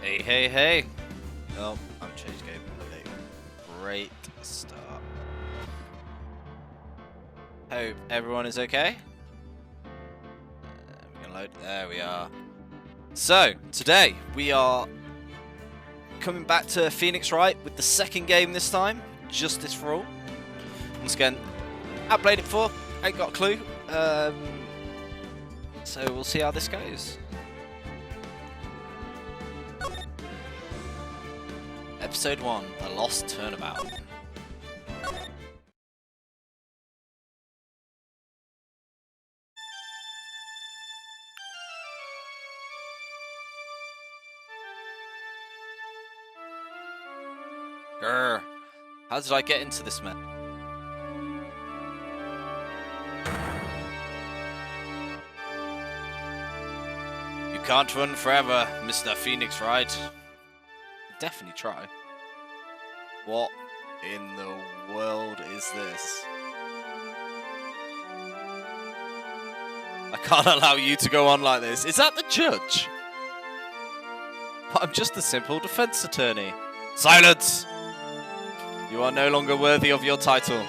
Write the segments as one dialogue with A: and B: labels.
A: Hey, hey, hey! Oh, I've changed game. Okay. Great start. Hope everyone is okay. We can load. There we are. So, today we are coming back to Phoenix Wright with the second game this time. Justice for All. Once again, I played it before. Ain't got a clue. So we'll see how this goes. Episode 1, The Lost Turnabout. Grr. How did I get into this mess? You can't run forever, Mr. Phoenix Wright. Definitely try. What in the world is this? I can't allow you to go on like this. Is that the judge? But I'm just a simple defense attorney. Silence! You are no longer worthy of your title.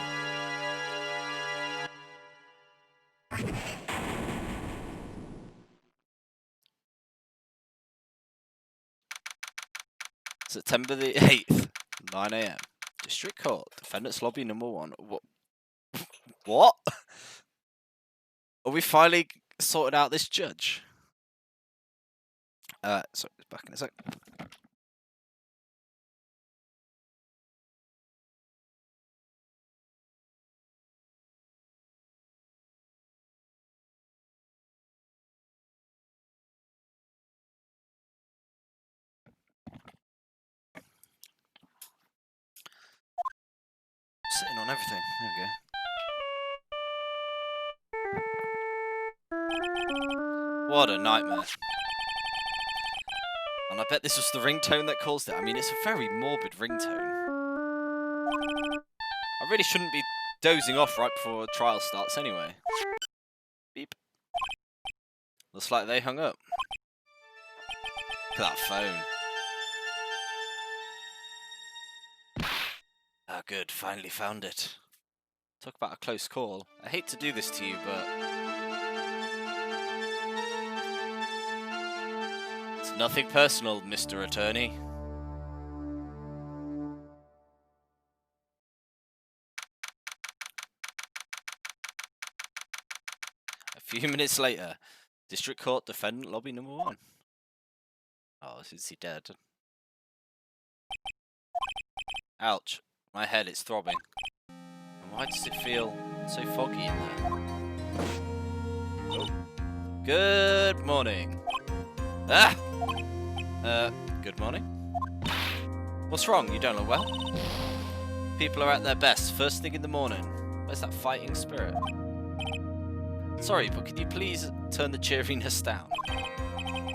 A: September the 8th, 9 AM. District Court, Defendant's Lobby number 1. What? Are we finally sorted out this judge? Sorry, it's back in a sec. Sitting on everything. There we go. What a nightmare. And I bet this was the ringtone that caused it. I mean, it's a very morbid ringtone. I really shouldn't be dozing off right before a trial starts anyway. Beep. Looks like they hung up. Look at that phone. Ah, good. Finally found it. Talk about a close call. I hate to do this to you, but it's nothing personal, Mr. Attorney. A few minutes later, District Court, Defendant Lobby number 1. Oh, is he dead? Ouch. My head is throbbing. And why does it feel so foggy in there? Oh. Good morning. Ah! Good morning. What's wrong? You don't look well? People are at their best first thing in the morning. Where's that fighting spirit? Sorry, but could you please turn the cheeriness down?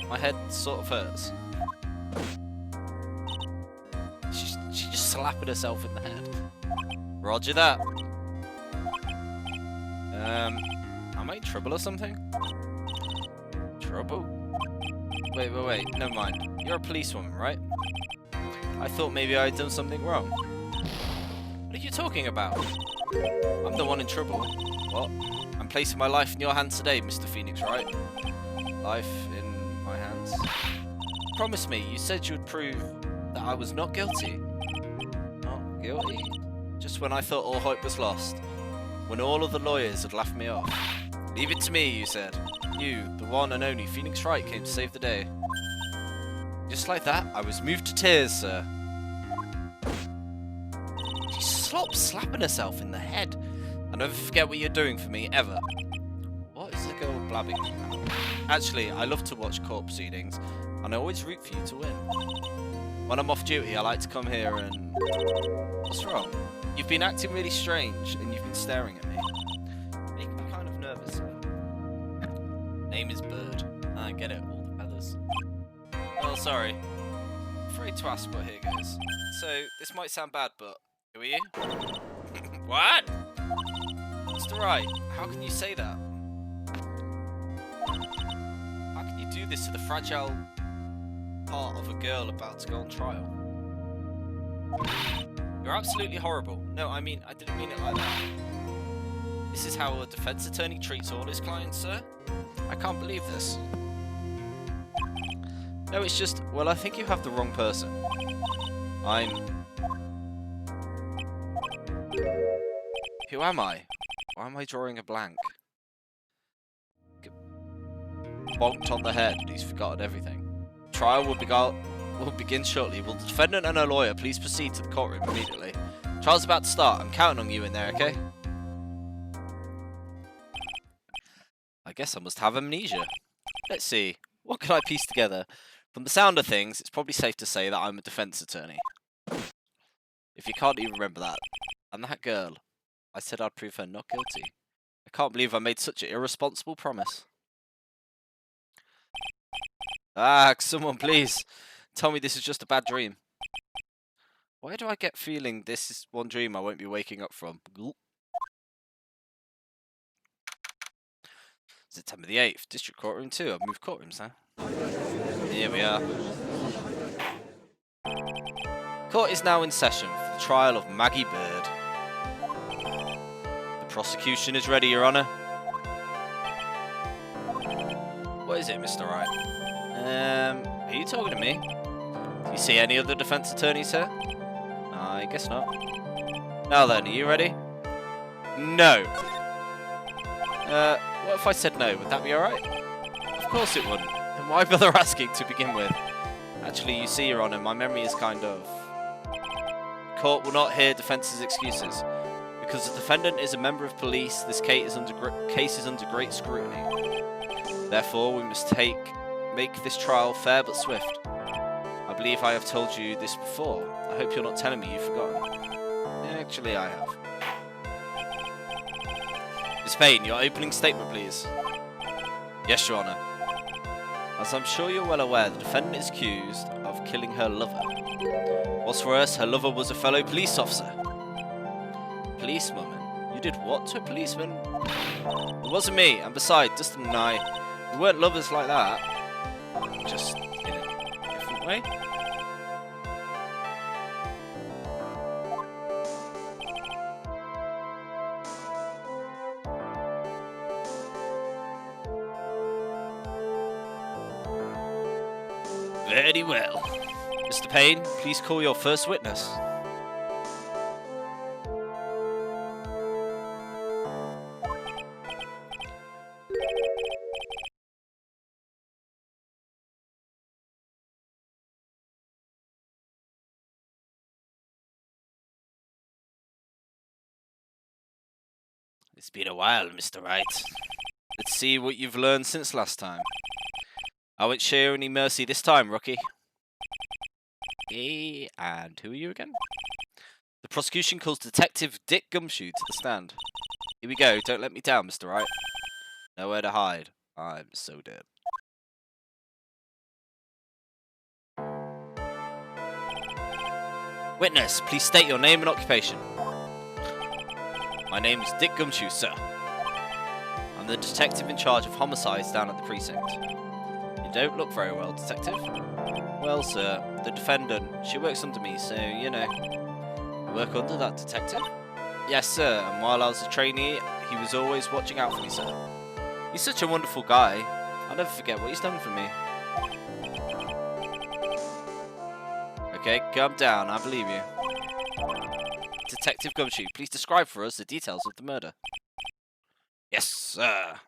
A: My head sort of hurts. She's just slapping herself in the head. Roger that. Am I in trouble or something? Trouble? Wait, never mind. You're a policewoman, right? I thought maybe I'd done something wrong. What are you talking about? I'm the one in trouble. What? I'm placing my life in your hands today, Mr. Phoenix, right? Life in my hands? Promise me, you said you would prove that I was not guilty. Not guilty? Just when I thought all hope was lost. When all of the lawyers had laughed me off. Leave it to me, you said. You, the one and only Phoenix Wright, came to save the day. Just like that, I was moved to tears, sir. She stopped slapping herself in the head. I'll never forget what you're doing for me, ever. What is the girl blabbing about? Actually, I love to watch court proceedings, and I always root for you to win. When I'm off duty, I like to come here and... What's wrong? You've been acting really strange, and you've been staring at me. Making me kind of nervous. Name is Bird. I get it, all the feathers. Oh, sorry. Afraid to ask, but here goes. So, this might sound bad, but who are you? What? Mr. Wright, how can you say that? How can you do this to the fragile part of a girl about to go on trial. You're absolutely horrible. No, I mean, I didn't mean it like that. This is how a defense attorney treats all his clients, sir? I can't believe this. No, it's just, well, I think you have the wrong person. Who am I? Why am I drawing a blank? Bonked on the head, he's forgotten everything. Trial will begin shortly. Will the defendant and her lawyer please proceed to the courtroom immediately? Trial's about to start. I'm counting on you in there, okay? I guess I must have amnesia. Let's see. What can I piece together? From the sound of things, it's probably safe to say that I'm a defense attorney. If you can't even remember that. And that girl. I said I'd prove her not guilty. I can't believe I made such an irresponsible promise. Ah, someone please. Tell me this is just a bad dream. Why do I get feeling this is one dream I won't be waking up from? September the 8th, District Courtroom 2. I've moved courtrooms now. Here we are. Court is now in session for the trial of Maggie Bird. The prosecution is ready, Your Honour. What is it, Mr. Wright? Are you talking to me? Do you see any other defense attorneys here? I guess not. Now then, are you ready? No. What if I said no? Would that be alright? Of course it wouldn't. Then why bother asking to begin with? Actually, you see, Your Honour, my memory is kind of... Court will not hear defence's excuses. Because the defendant is a member of police, this case is under great scrutiny. Therefore, we must make this trial fair but swift. I believe I have told you this before. I hope you're not telling me you've forgotten. Actually, I have. Miss Payne, your opening statement, please. Yes, Your Honour. As I'm sure you're well aware, the defendant is accused of killing her lover. What's worse, her lover was a fellow police officer. Policewoman? You did what to a policeman? It wasn't me, and besides, Dustin and I, we weren't lovers like that. Just in a different way. Very well. Mr. Payne, please call your first witness. It's been a while, Mr. Wright. Let's see what you've learned since last time. I won't show you any mercy this time, rookie. Okay, and who are you again? The prosecution calls Detective Dick Gumshoe to the stand. Here we go, don't let me down, Mr. Wright. Nowhere to hide. I'm so dead. Witness, please state your name and occupation. My name is Dick Gumshoe, sir. I'm the detective in charge of homicides down at the precinct. You don't look very well, detective. Well, sir, the defendant, she works under me, so, you know. You work under that detective? Yes, sir, and while I was a trainee, he was always watching out for me, sir. He's such a wonderful guy. I'll never forget what he's done for me. Okay, calm down, I believe you. Detective Gumshoe, please describe for us the details of the murder. Yes, sir.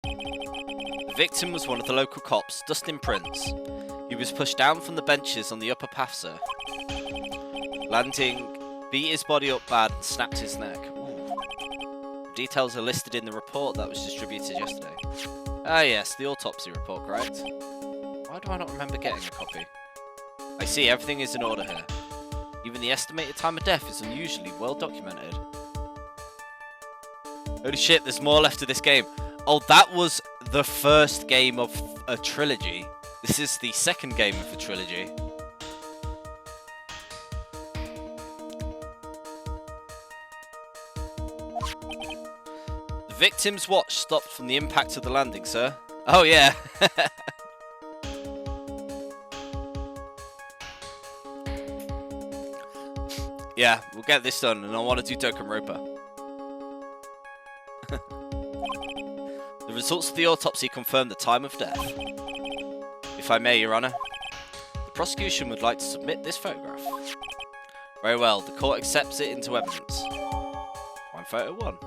A: The victim was one of the local cops, Dustin Prince. He was pushed down from the benches on the upper path, sir. Landing, beat his body up bad and snapped his neck. Details are listed in the report that was distributed yesterday. Ah yes, the autopsy report, correct? Why do I not remember getting a copy? I see, everything is in order here. Even the estimated time of death is unusually well documented. Holy shit, there's more left of this game. Oh, that was the first game of a trilogy. This is the second game of a trilogy. victim's watch stopped from the impact of the landing, sir. Oh, yeah. Yeah, we'll get this done, and I want to do Token Roper. The results of the autopsy confirm the time of death. If I may, Your Honour, the prosecution would like to submit this photograph. Very well, the court accepts it into evidence. Crime photo 1.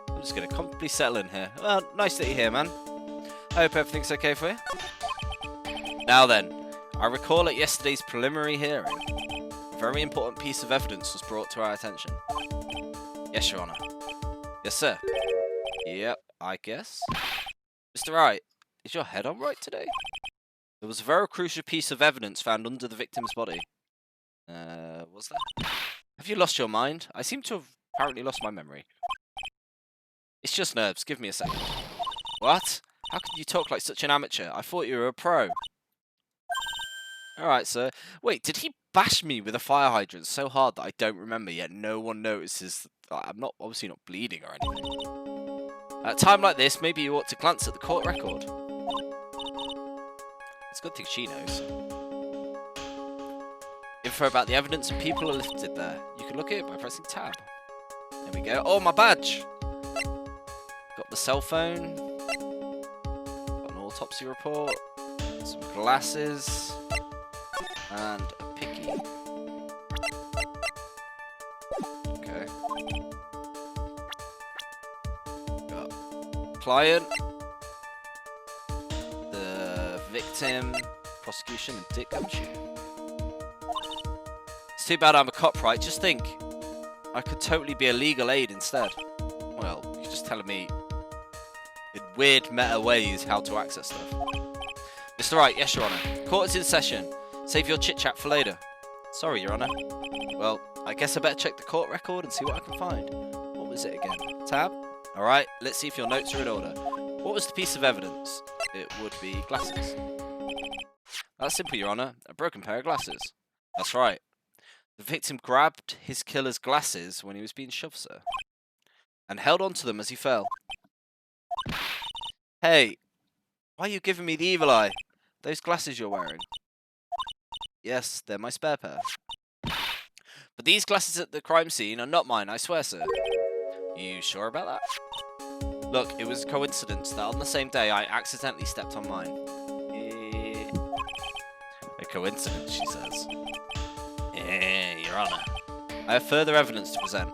A: I'm just going to comfortably settle in here. Well, nice that you're here, man. I hope everything's okay for you. Now then, I recall at yesterday's preliminary hearing, a very important piece of evidence was brought to our attention. Yes, Your Honour. Yes, sir. Yep, I guess. Mr. Wright, is your head on right today? There was a very crucial piece of evidence found under the victim's body. Was there? Have you lost your mind? I seem to have apparently lost my memory. It's just nerves. Give me a second. What? How could you talk like such an amateur? I thought you were a pro. Alright, sir. Wait, did he bash me with a fire hydrant so hard that I don't remember, yet no one notices that I'm obviously not bleeding or anything? At a time like this, maybe you ought to glance at the court record. It's a good thing she knows. Info about the evidence and people are listed there. You can look at it by pressing tab. There we go. Oh, my badge! Got the cell phone. Got an autopsy report. Some glasses. And a picky. Okay. Got client. The victim. Prosecution and Dick Gumshoe. It's too bad I'm a cop, right? Just think. I could totally be a legal aid instead. Well, you're just telling me in weird meta ways how to access stuff. Mr. Wright, yes, Your Honour. Court is in session. Save your chit-chat for later. Sorry, Your Honour. Well, I guess I better check the court record and see what I can find. What was it again? Tab? Alright, let's see if your notes are in order. What was the piece of evidence? It would be glasses. That's simple, Your Honour. A broken pair of glasses. That's right. The victim grabbed his killer's glasses when he was being shoved, sir, and held on to them as he fell. Hey, why are you giving me the evil eye? Those glasses you're wearing. Yes, they're my spare pair. But these glasses at the crime scene are not mine, I swear, sir. You sure about that? Look, it was a coincidence that on the same day I accidentally stepped on mine. A coincidence, she says. Your Honour. I have further evidence to present.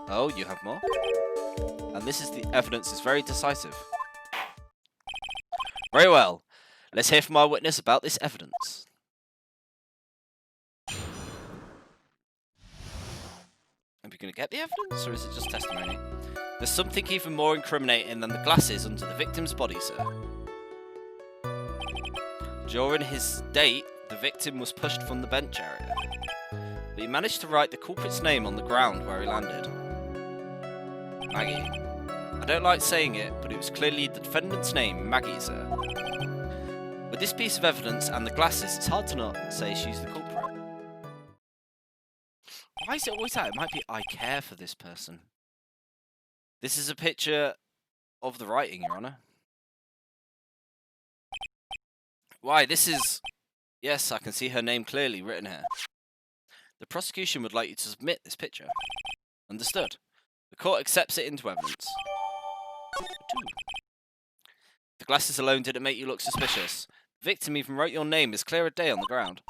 A: Oh, you have more? And this is the evidence is very decisive. Very well. Let's hear from our witness about this evidence. Are we going to get the evidence, or is it just testimony? There's something even more incriminating than the glasses under the victim's body, sir. During his date, the victim was pushed from the bench area, but he managed to write the culprit's name on the ground where he landed. Maggie. I don't like saying it, but it was clearly the defendant's name, Maggie, sir. With this piece of evidence and the glasses, it's hard to not say she's the culprit. Why is it always that? It might be I care for this person. This is a picture of the writing, Your Honour. Why, this is... Yes, I can see her name clearly written here. The prosecution would like you to submit this picture. Understood. The court accepts it into evidence. 2. The glasses alone didn't make you look suspicious. The victim even wrote your name as clear as day on the ground.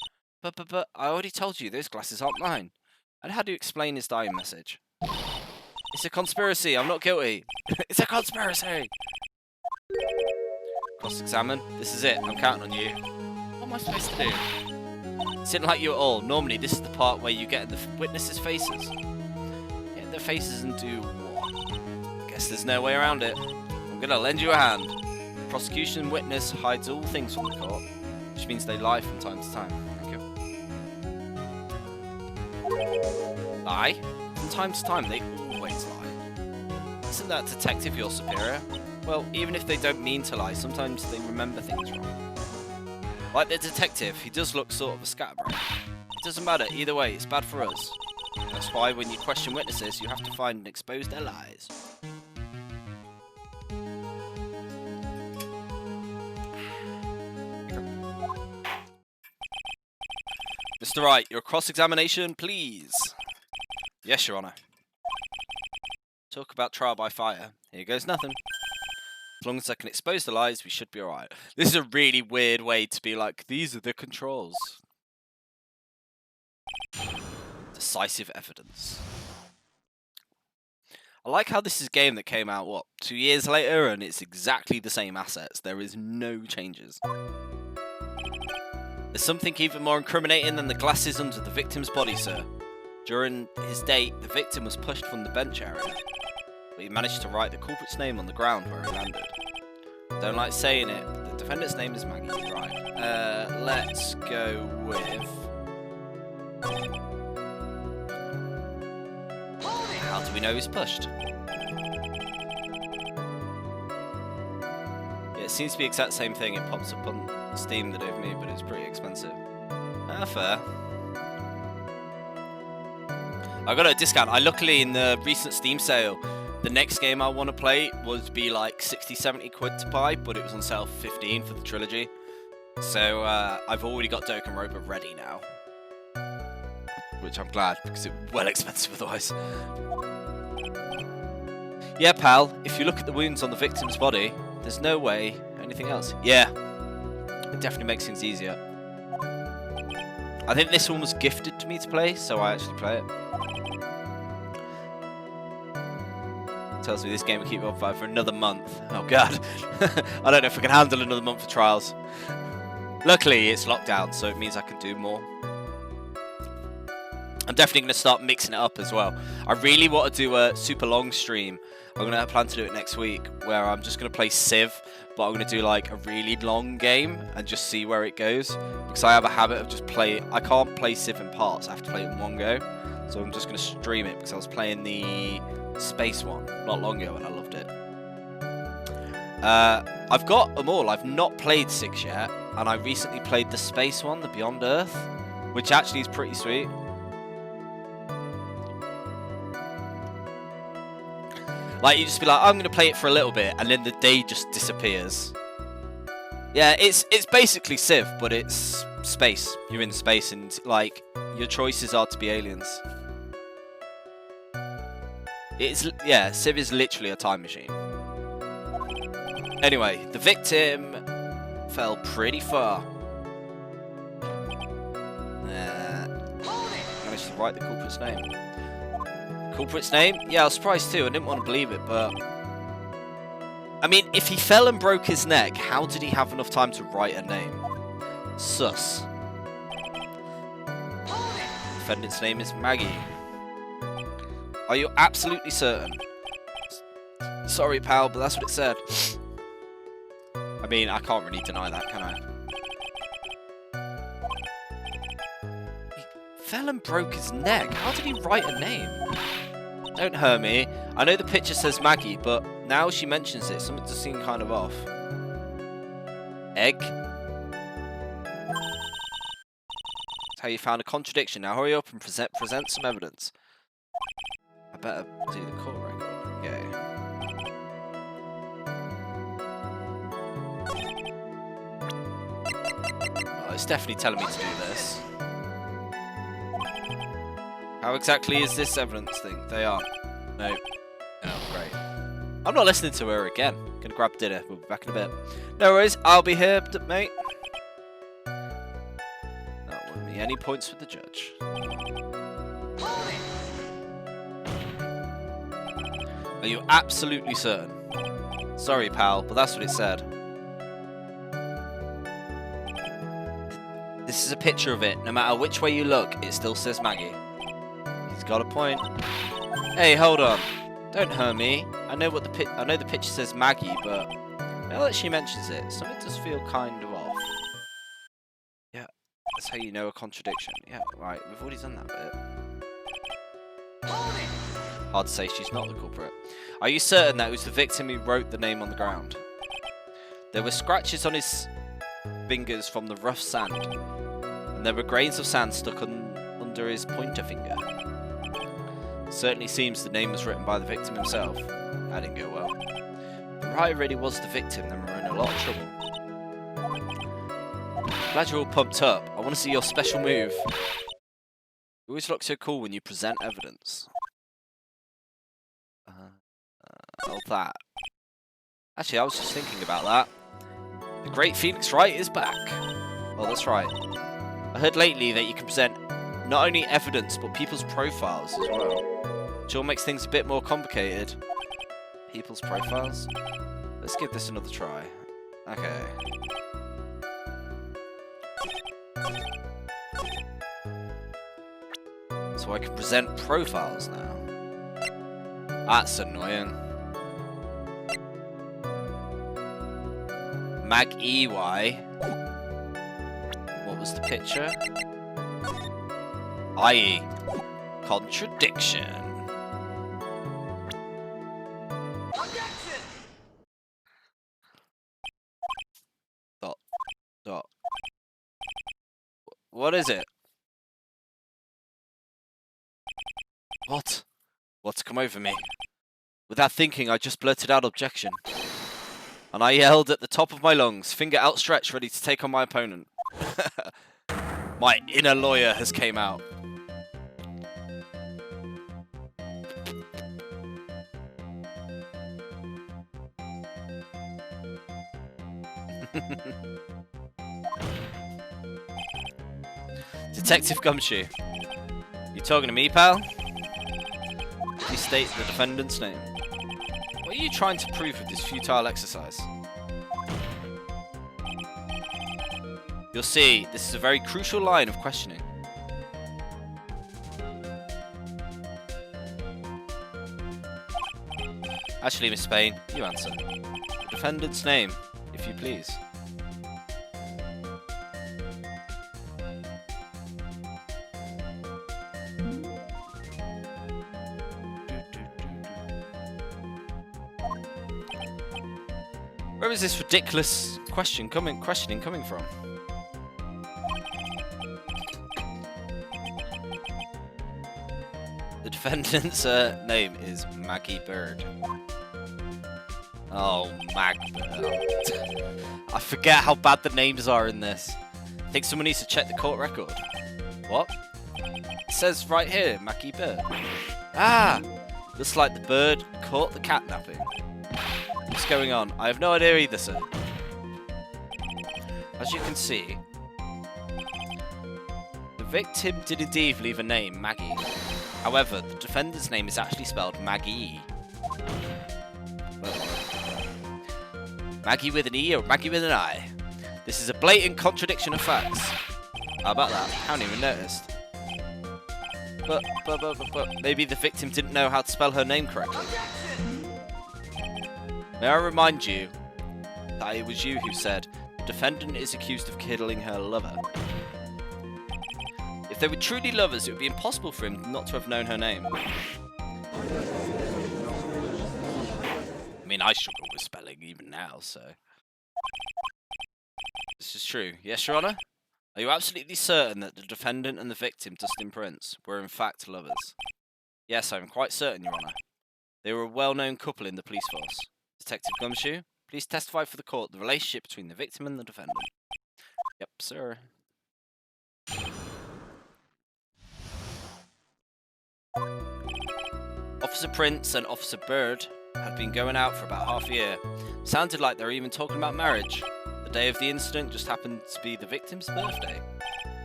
A: But, I already told you those glasses aren't mine. And how do you explain his dying message? It's a conspiracy, I'm not guilty. It's a conspiracy! Cross-examine. This is it, I'm counting on you. What am I supposed to do? It didn't like you at all. Normally, this is the part where you get in the witnesses' faces. Get in their faces and do what? Guess there's no way around it. I'm gonna lend you a hand. The prosecution witness hides all things from the court, which means they lie from time to time. Thank you. Lie? From time to time, they always lie. Isn't that detective your superior? Well, even if they don't mean to lie, sometimes they remember things wrong. Like the detective, he does look sort of a scatterbrain. It doesn't matter, either way, it's bad for us. That's why when you question witnesses, you have to find and expose their lies. Mr. Wright, your cross-examination, please. Yes, Your Honour. Talk about trial by fire. Here goes nothing. As long as I can expose the lies, we should be alright. This is a really weird way to be like, these are the controls. Decisive evidence. I like how this is a game that came out, what, 2 years later, and it's exactly the same assets. There is no changes. There's something even more incriminating than the glasses under the victim's body, sir. During his date, the victim was pushed from the bench area, but he managed to write the culprit's name on the ground where he landed. Don't like saying it, but the defendant's name is Maggie, right? Let's go with... How do we know he's pushed? Yeah, it seems to be the exact same thing. It pops up on Steam that gave me, but it's pretty expensive. Fair. I got a discount. Luckily in the recent Steam sale, the next game I want to play would be like 60-70 quid to buy, but it was on sale for 15 for the Trilogy. So I've already got Dokkanroba ready now, which I'm glad because it's well expensive otherwise. Yeah, pal, if you look at the wounds on the victim's body, there's no way anything else. Yeah, it definitely makes things easier. I think this one was gifted to me to play, so I actually play it. Tells me this game will keep me on fire for another month. Oh god. I don't know if I can handle another month of trials. Luckily, it's locked down, so it means I can do more. I'm definitely going to start mixing it up as well. I really want to do a super long stream. I'm going to plan to do it next week, where I'm just going to play Civ, but I'm going to do like a really long game and just see where it goes. Because I have a habit of just I can't play Civ in parts, I have to play it in one go. So I'm just going to stream it, because I was playing the Space one not long ago and I loved it. I've got them all. I've not played 6 yet, and I recently played the Space one, the Beyond Earth, which actually is pretty sweet. Like, you just be like, I'm going to play it for a little bit, and then the day just disappears. Yeah, it's basically Civ, but it's space. You're in space, and, like, your choices are to be aliens. Yeah, Civ is literally a time machine. Anyway, the victim fell pretty far. Managed to write the culprit's name. Culprit's name? Yeah, I was surprised too. I didn't want to believe it, but... I mean, if he fell and broke his neck, how did he have enough time to write a name? Sus. Defendant's name is Maggie. Are you absolutely certain? Sorry, pal, but that's what it said. I mean, I can't really deny that, can I? He fell and broke his neck. How did he write a name? Don't hurt me. I know the picture says Maggie, but now she mentions it, something does seem kind of off. Egg? That's how you found a contradiction. Now hurry up and present some evidence. I better do the court record. Okay. Oh, it's definitely telling me to do this. How exactly is this evidence thing? They are. No. Oh, great. I'm not listening to her again. Gonna grab dinner. We'll be back in a bit. No worries. I'll be here, mate. That won't be any points for the judge. Are you absolutely certain? Sorry, pal, but that's what it said. This is a picture of it. No matter which way you look, it still says Maggie. He's got a point. Hey, hold on. Don't hurt me. I know the picture says Maggie, but now that she mentions it, something does feel kind of off. Yeah, that's how you know a contradiction. Yeah, right. We've already done that bit. Hard to say she's not the culprit. Are you certain that it was the victim who wrote the name on the ground? There were scratches on his fingers from the rough sand, and there were grains of sand stuck under his pointer finger. Certainly seems the name was written by the victim himself. That didn't go well. If Wright really was the victim, then we're in a lot of trouble. glad you're all pumped up. I want to see your special move. You always look so cool when you present evidence. Oh, that. Actually, I was just thinking about that. The great Phoenix Wright is back. Oh, that's right. I heard lately that you can present not only evidence, but people's profiles as well. Which all makes things a bit more complicated. People's profiles? Let's give this another try. Okay. So I can present profiles now. That's annoying. Mag EY. What was the picture? I.e. contradiction. Dot. What is it? What? What's come over me? Without thinking, I just blurted out objection. And I yelled at the top of my lungs, finger outstretched, ready to take on my opponent. My inner lawyer has came out. Detective Gumshoe. You talking to me, pal? Please state the defendant's name. What are you trying to prove with this futile exercise? You'll see, this is a very crucial line of questioning. Actually, Miss Spain, you answer. The defendant's name, if you please. Where is this ridiculous questioning coming from? The defendant's name is Maggie Bird. Oh, Mag Bird. I forget how bad the names are in this. I think someone needs to check the court record. What? It says right here, Maggie Bird. Ah! Looks like the bird caught the cat napping. What's going on? I have no idea either, sir. As you can see, the victim did indeed leave a name, Maggie. However, the defendant's name is actually spelled Maggie. Maggie with an E or Maggie with an I? This is a blatant contradiction of facts. How about that? I haven't even noticed. But maybe the victim didn't know how to spell her name correctly. May I remind you that it was you who said, the defendant is accused of killing her lover. If they were truly lovers, it would be impossible for him not to have known her name. I mean, I struggle with spelling even now, so... This is true. Yes, Your Honour? Are you absolutely certain that the defendant and the victim, Dustin Prince, were in fact lovers? Yes, I'm quite certain, Your Honour. They were a well-known couple in the police force. Detective Gumshoe, please testify for the court the relationship between the victim and the defendant. Yep, sir. Officer Prince and Officer Bird had been going out for about half a year. Sounded like they were even talking about marriage. The day of the incident just happened to be the victim's birthday.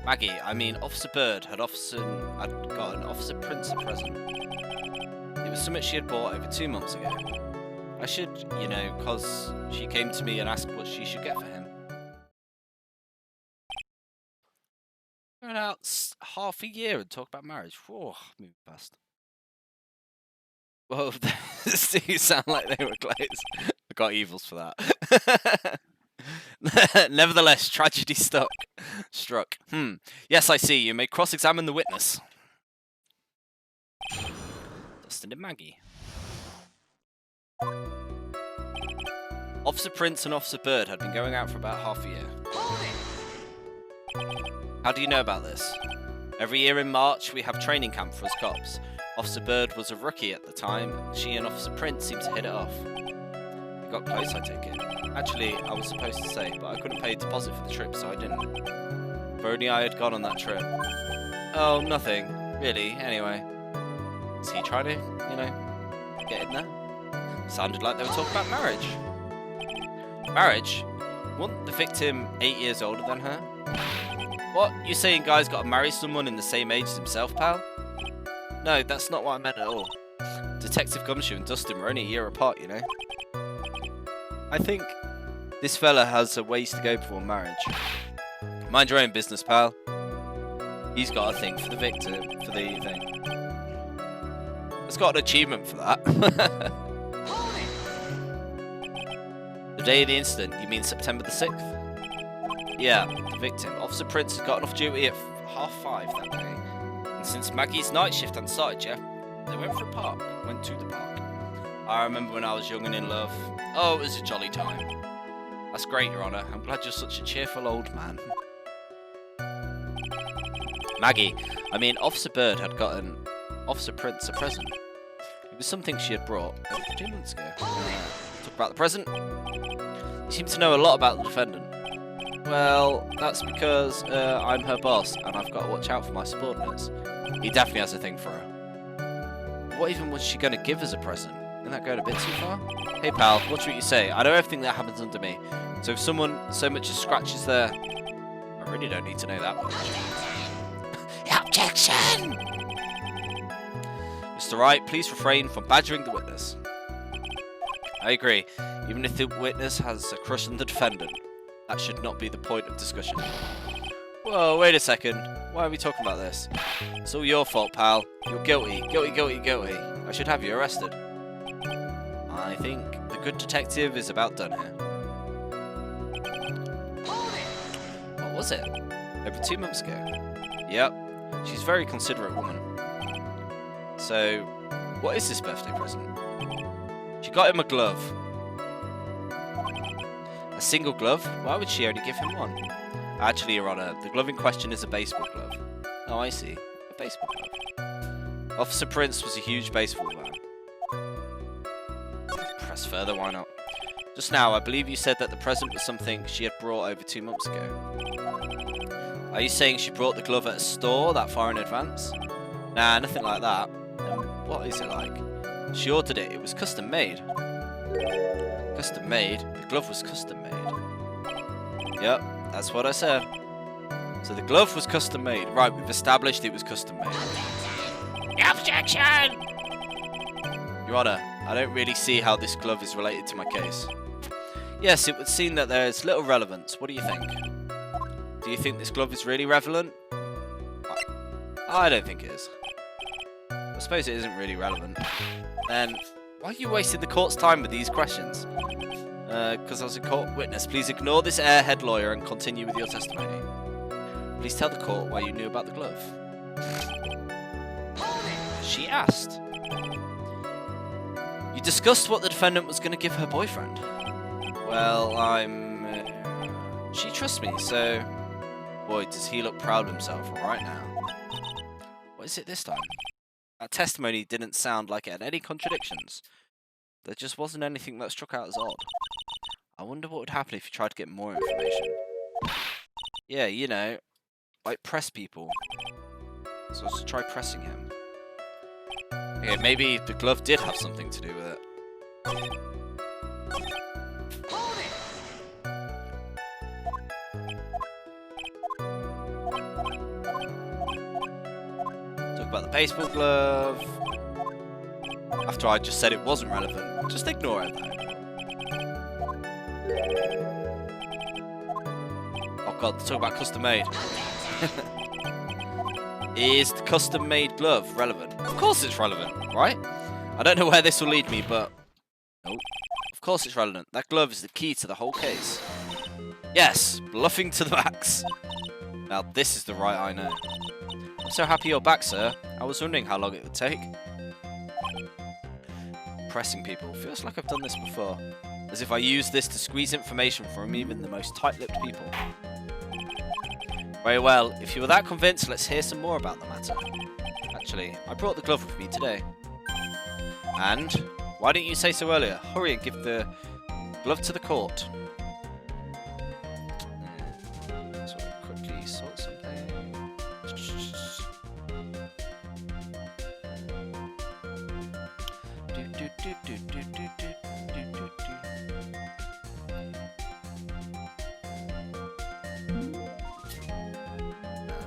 A: Maggie, I mean Officer Bird, had gotten Officer Prince a present. It was something she had bought over 2 months ago. I should, you know, cause she came to me and asked what she should get for him. Going out half a year and talk about marriage. Whoa, moving fast. Whoa, these two sound like they were close. I got evils for that. Nevertheless, tragedy struck. Yes, I see. You may cross-examine the witness. Dustin and Maggie. Officer Prince and Officer Bird had been going out for about half a year. How do you know about this? Every year in March, we have training camp for us cops. Officer Bird was a rookie at the time. She and Officer Prince seemed to hit it off. The got close, I take it. Actually, I was supposed to say, but I couldn't pay a deposit for the trip, so I didn't. If only I had gone on that trip. Oh, nothing. Really, anyway. Is he trying to, you know, get in there? Sounded like they were talking about marriage. Marriage? Wasn't the victim 8 years older than her? What? You saying guy's got to marry someone in the same age as himself, pal? No, that's not what I meant at all. Detective Gumshoe and Dustin were only a year apart, you know. I think this fella has a ways to go before marriage. Mind your own business, pal. He's got a thing for the victim, for the thing. It's got an achievement for that. The day of the incident, you mean September the 6th? Yeah, the victim. Officer Prince had gotten off duty at 5:30 that day. And since Maggie's night shift hadn't started yet, they went to the park. I remember when I was young and in love. Oh, it was a jolly time. That's great, Your Honour. I'm glad you're such a cheerful old man. Maggie, I mean, Officer Bird had gotten Officer Prince a present. It was something she had brought 2 months ago. Talk about the present? You seem to know a lot about the defendant. Well, that's because I'm her boss and I've got to watch out for my subordinates. He definitely has a thing for her. What even was she going to give as a present? Isn't that going a bit too far? Hey pal, watch what you say. I know everything that happens under me. So if someone so much as scratches their... I really don't need to know that much. Objection! Mr. Wright, please refrain from badgering the witness. I agree. Even if the witness has a crush on the defendant, that should not be the point of discussion. Whoa, wait a second. Why are we talking about this? It's all your fault, pal. You're guilty. Guilty. I should have you arrested. I think the good detective is about done here. What was it? Over 2 months ago? Yep. She's a very considerate woman. So, what is this birthday present? She got him a glove. A single glove? Why would she only give him one? Actually, Your Honour, the glove in question is a baseball glove. Oh, I see. A baseball glove. Officer Prince was a huge baseball man. Press further, why not? Just now, I believe you said that the present was something she had brought over 2 months ago. Are you saying she brought the glove at a store that far in advance? Nah, nothing like that. What is it like? She ordered it. It was custom made. Custom made? The glove was custom made. Yep, that's what I said. So the glove was custom made. Right, we've established it was custom made. Objection! Your Honour, I don't really see how this glove is related to my case. Yes, it would seem that there is little relevance. What do you think? Do you think this glove is really relevant? I don't think it is. I suppose it isn't really relevant. Then, why are you wasting the court's time with these questions? Because I was a court witness. Please ignore this airhead lawyer and continue with your testimony. Please tell the court why you knew about the glove. She asked. You discussed what the defendant was going to give her boyfriend. Well, she trusts me, so... Boy, does he look proud of himself right now. What is it this time? That testimony didn't sound like it had any contradictions. There just wasn't anything that struck out as odd. I wonder what would happen if you tried to get more information. Yeah, you know, like press people. So let's try pressing him. Okay, maybe the glove did have something to do with it. Talk about the baseball glove. After I just said it wasn't relevant, just ignore it though. Oh god, talk about custom made. Is the custom made glove relevant? Of course it's relevant, right? I don't know where this will lead me, but... Nope. Of course it's relevant. That glove is the key to the whole case. Yes, bluffing to the max. Now this is the right I know. I'm so happy you're back, sir. I was wondering how long it would take. Pressing people. Feels like I've done this before. As if I used this to squeeze information from even the most tight-lipped people. Very well. If you were that convinced, let's hear some more about the matter. Actually, I brought the glove with me today. And? Why didn't you say so earlier? Hurry and give the Glove to the court. So quickly sort something.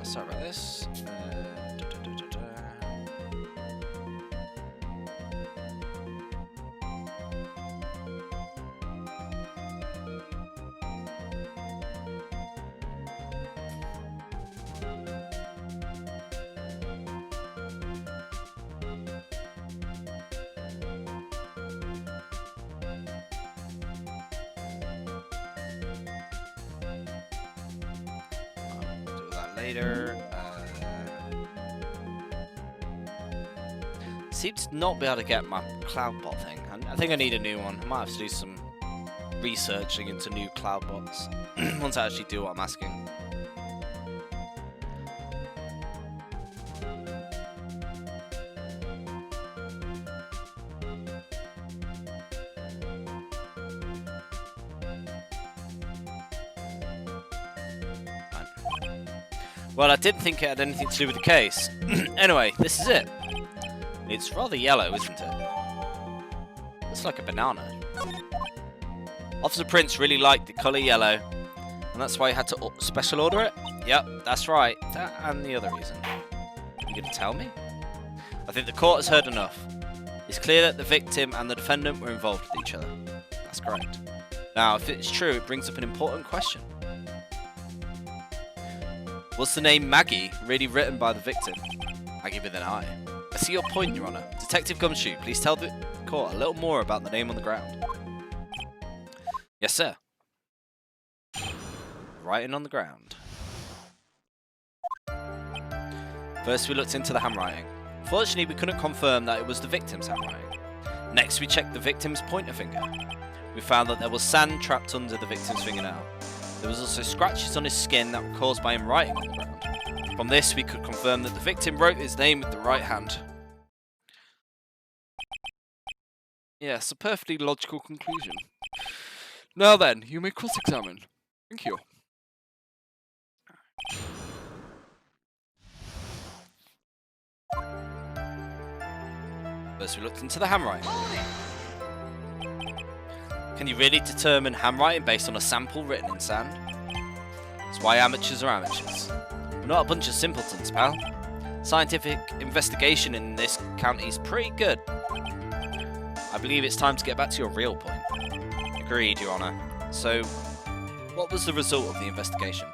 A: Sorry about this. Do that later. Seem to not be able to get my cloudbot thing. I think I need a new one. I might have to do some researching into new cloudbots once I actually do what I'm asking. Well, I didn't think it had anything to do with the case. Anyway, this is it. It's rather yellow, isn't it? Looks like a banana. Officer Prince really liked the colour yellow, and that's why he had to special order it? Yep, that's right. That and the other reason. You gonna tell me? I think the court has heard enough. It's clear that the victim and the defendant were involved with each other. That's correct. Now, if it's true, it brings up an important question. Was the name Maggie really written by the victim? Maggie with an I. I see your point, Your Honour. Detective Gumshoe, please tell the court a little more about the name on the ground. Yes, sir. Writing on the ground. First, we looked into the handwriting. Fortunately, we couldn't confirm that it was the victim's handwriting. Next, we checked the victim's pointer finger. We found that there was sand trapped under the victim's fingernail. There was also scratches on his skin that were caused by him writing on the ground. From this, we could confirm that the victim wrote his name with the right hand. Yes, a perfectly logical conclusion. Now then, you may cross-examine. Thank you. First, we looked into the handwriting. Can you really determine handwriting based on a sample written in sand? That's why amateurs are amateurs. We're not a bunch of simpletons, pal. Scientific investigation in this county is pretty good. I believe it's time to get back to your real point. Agreed, Your Honour. So, what was the result of the investigation?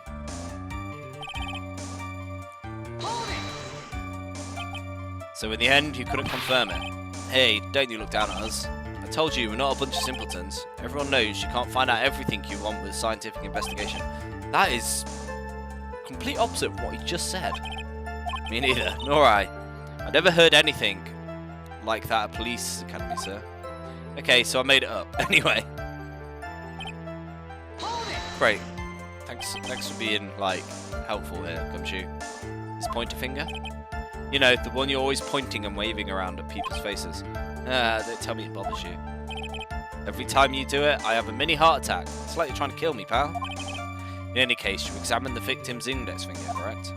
A: So in the end, you couldn't confirm it. Hey, don't you look down at us. I told you, we're not a bunch of simpletons. Everyone knows you can't find out everything you want with scientific investigation. That is complete opposite of what he just said. Me neither, nor I. I never heard anything like that at police academy, sir. Okay, so I made it up. Anyway. Great. Thanks for being, like, helpful here, Gumshoe. His pointer finger? You know, the one you're always pointing and waving around at people's faces. Don't tell me it bothers you. Every time you do it, I have a mini heart attack. It's like you're trying to kill me, pal. In any case, you examined the victim's index finger, correct?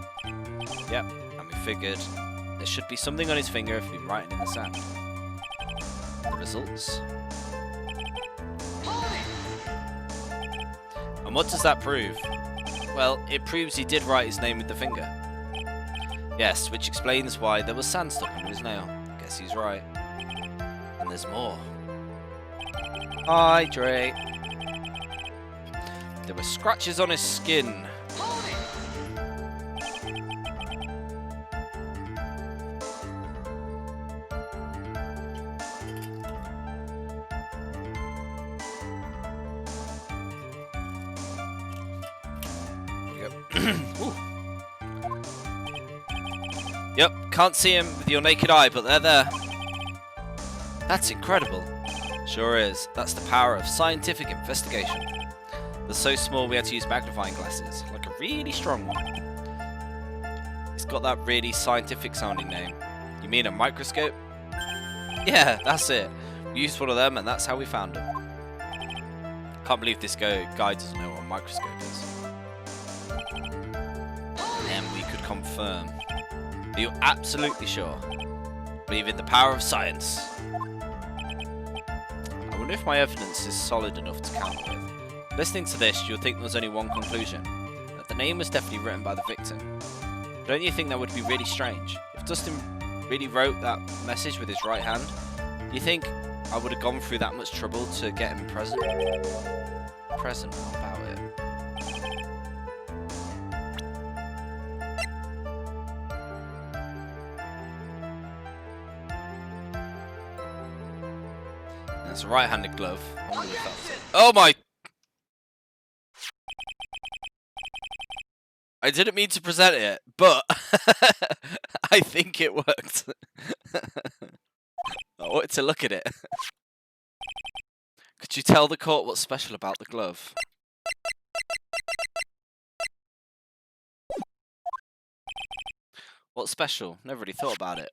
A: Yep, and we figured there should be something on his finger if he'd been writing in the sand. The results? And what does that prove? Well, it proves he did write his name with the finger. Yes, which explains why there was sand stuck under his nail. Guess he's right. And there's more. Hydrate. There were scratches on his skin. Yep, can't see him with your naked eye, but they're there. That's incredible. Sure is. That's the power of scientific investigation. They're so small we had to use magnifying glasses, like a really strong one. It's got that really scientific sounding name. You mean a microscope? Yeah, that's it. We used one of them and that's how we found him. Can't believe this guy doesn't know what a microscope is. And we could confirm. Are you absolutely sure? Believe in the power of science. I wonder if my evidence is solid enough to counter with. Listening to this, you'll think there's only one conclusion. That the name was definitely written by the victim. Don't you think that would be really strange? If Dustin really wrote that message with his right hand, do you think I would have gone through that much trouble to get him present? Present? What about it? That's a right-handed glove. Oh my! I didn't mean to present it, but I think it worked. I wanted to look at it. Could you tell the court what's special about the glove? What's special? Never really thought about it.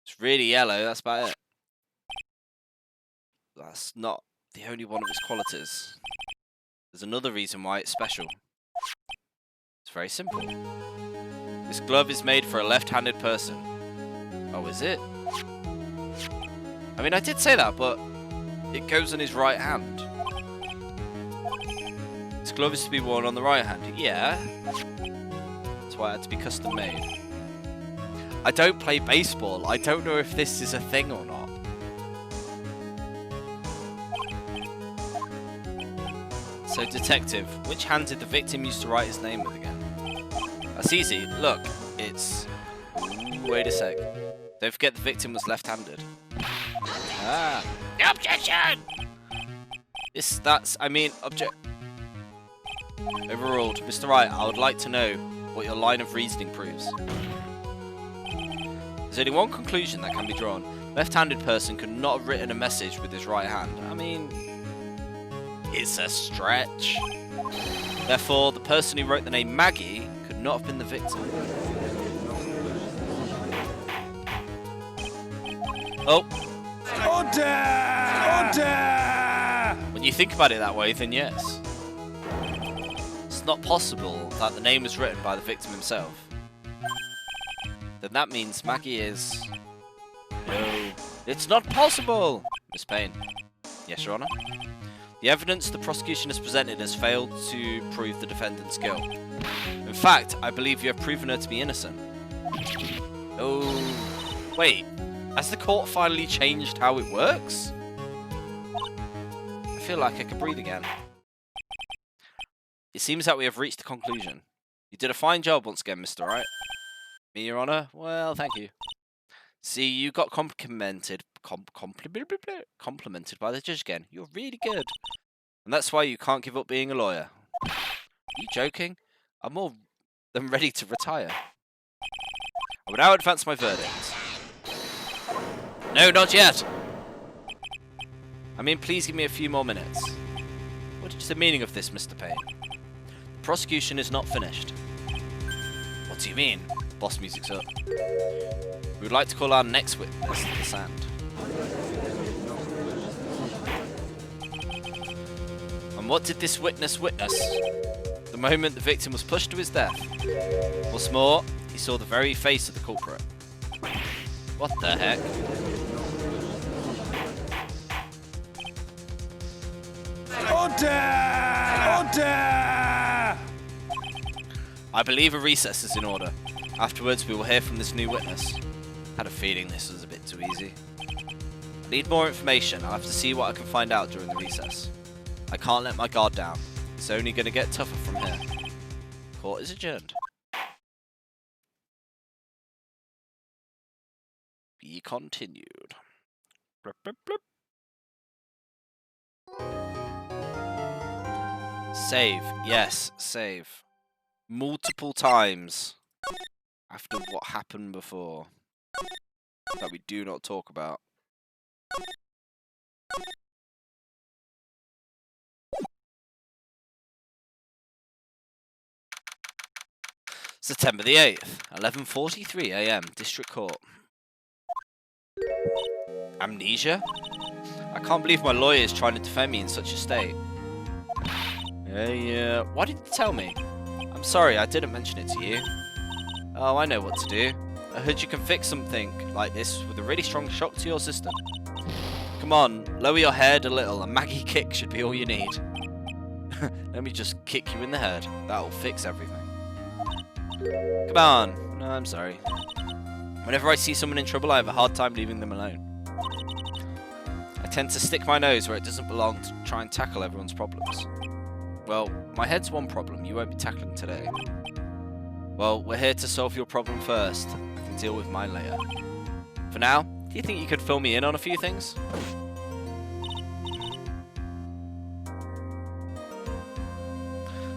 A: It's really yellow, that's about it. That's not the only one of its qualities. There's another reason why it's special. It's very simple. This glove is made for a left-handed person. Oh, is it? I mean, I did say that, but it goes on his right hand. This glove is to be worn on the right hand. Yeah. That's why it had to be custom made. I don't play baseball. I don't know if this is a thing or not. So, detective, which hand did the victim used to write his name with again? That's easy. Look, it's... Ooh, wait a sec. Don't forget the victim was left-handed. Ah. Objection! Overruled. Mr. Wright, I would like to know what your line of reasoning proves. There's only one conclusion that can be drawn. Left-handed person could not have written a message with his right hand. I mean... It's a stretch. Therefore, the person who wrote the name Maggie could not have been the victim. Oh. Order! Order! When you think about it that way, then yes. It's not possible that the name was written by the victim himself. Then that means Maggie is... No. It's not possible! Miss Payne. Yes, Your Honour? The evidence the prosecution has presented has failed to prove the defendant's guilt. In fact, I believe you have proven her to be innocent. Oh... Wait. Has the court finally changed how it works? I feel like I could breathe again. It seems that we have reached a conclusion. You did a fine job once again, Mr. Wright. Me, Your Honour? Well, thank you. See, you got complimented by the judge again. You're really good. And that's why you can't give up being a lawyer. Are you joking? I'm more than ready to retire. I will now advance my verdict. No, not yet. I mean, please give me a few more minutes. What is the meaning of this, Mr. Payne? The prosecution is not finished. What do you mean? Boss music's up. We would like to call our next witness to the stand. And what did this witness witness? The moment the victim was pushed to his death. What's more, he saw the very face of the culprit. What the heck? Order! Order! I believe a recess is in order. Afterwards, we will hear from this new witness. Had a feeling this was a bit too easy. I need more information. I'll have to see what I can find out during the recess. I can't let my guard down. It's only going to get tougher from here. Court is adjourned. Be continued. Blip, blip, blip. Save. Yes, save. Multiple times. After what happened before. That we do not talk about. September the 8th, 11:43 AM, District Court. Amnesia? I can't believe my lawyer is trying to defend me in such a state. Hey, why didn't you tell me? I'm sorry, I didn't mention it to you. Oh, I know what to do. I heard you can fix something like this with a really strong shock to your system. Come on, lower your head a little. A Maggie kick should be all you need. Let me just kick you in the head. That'll fix everything. Come on. No, I'm sorry. Whenever I see someone in trouble, I have a hard time leaving them alone. I tend to stick my nose where it doesn't belong to try and tackle everyone's problems. Well, my head's one problem you won't be tackling today. Well, we're here to solve your problem first. I can deal with mine later. For now, do you think you could fill me in on a few things?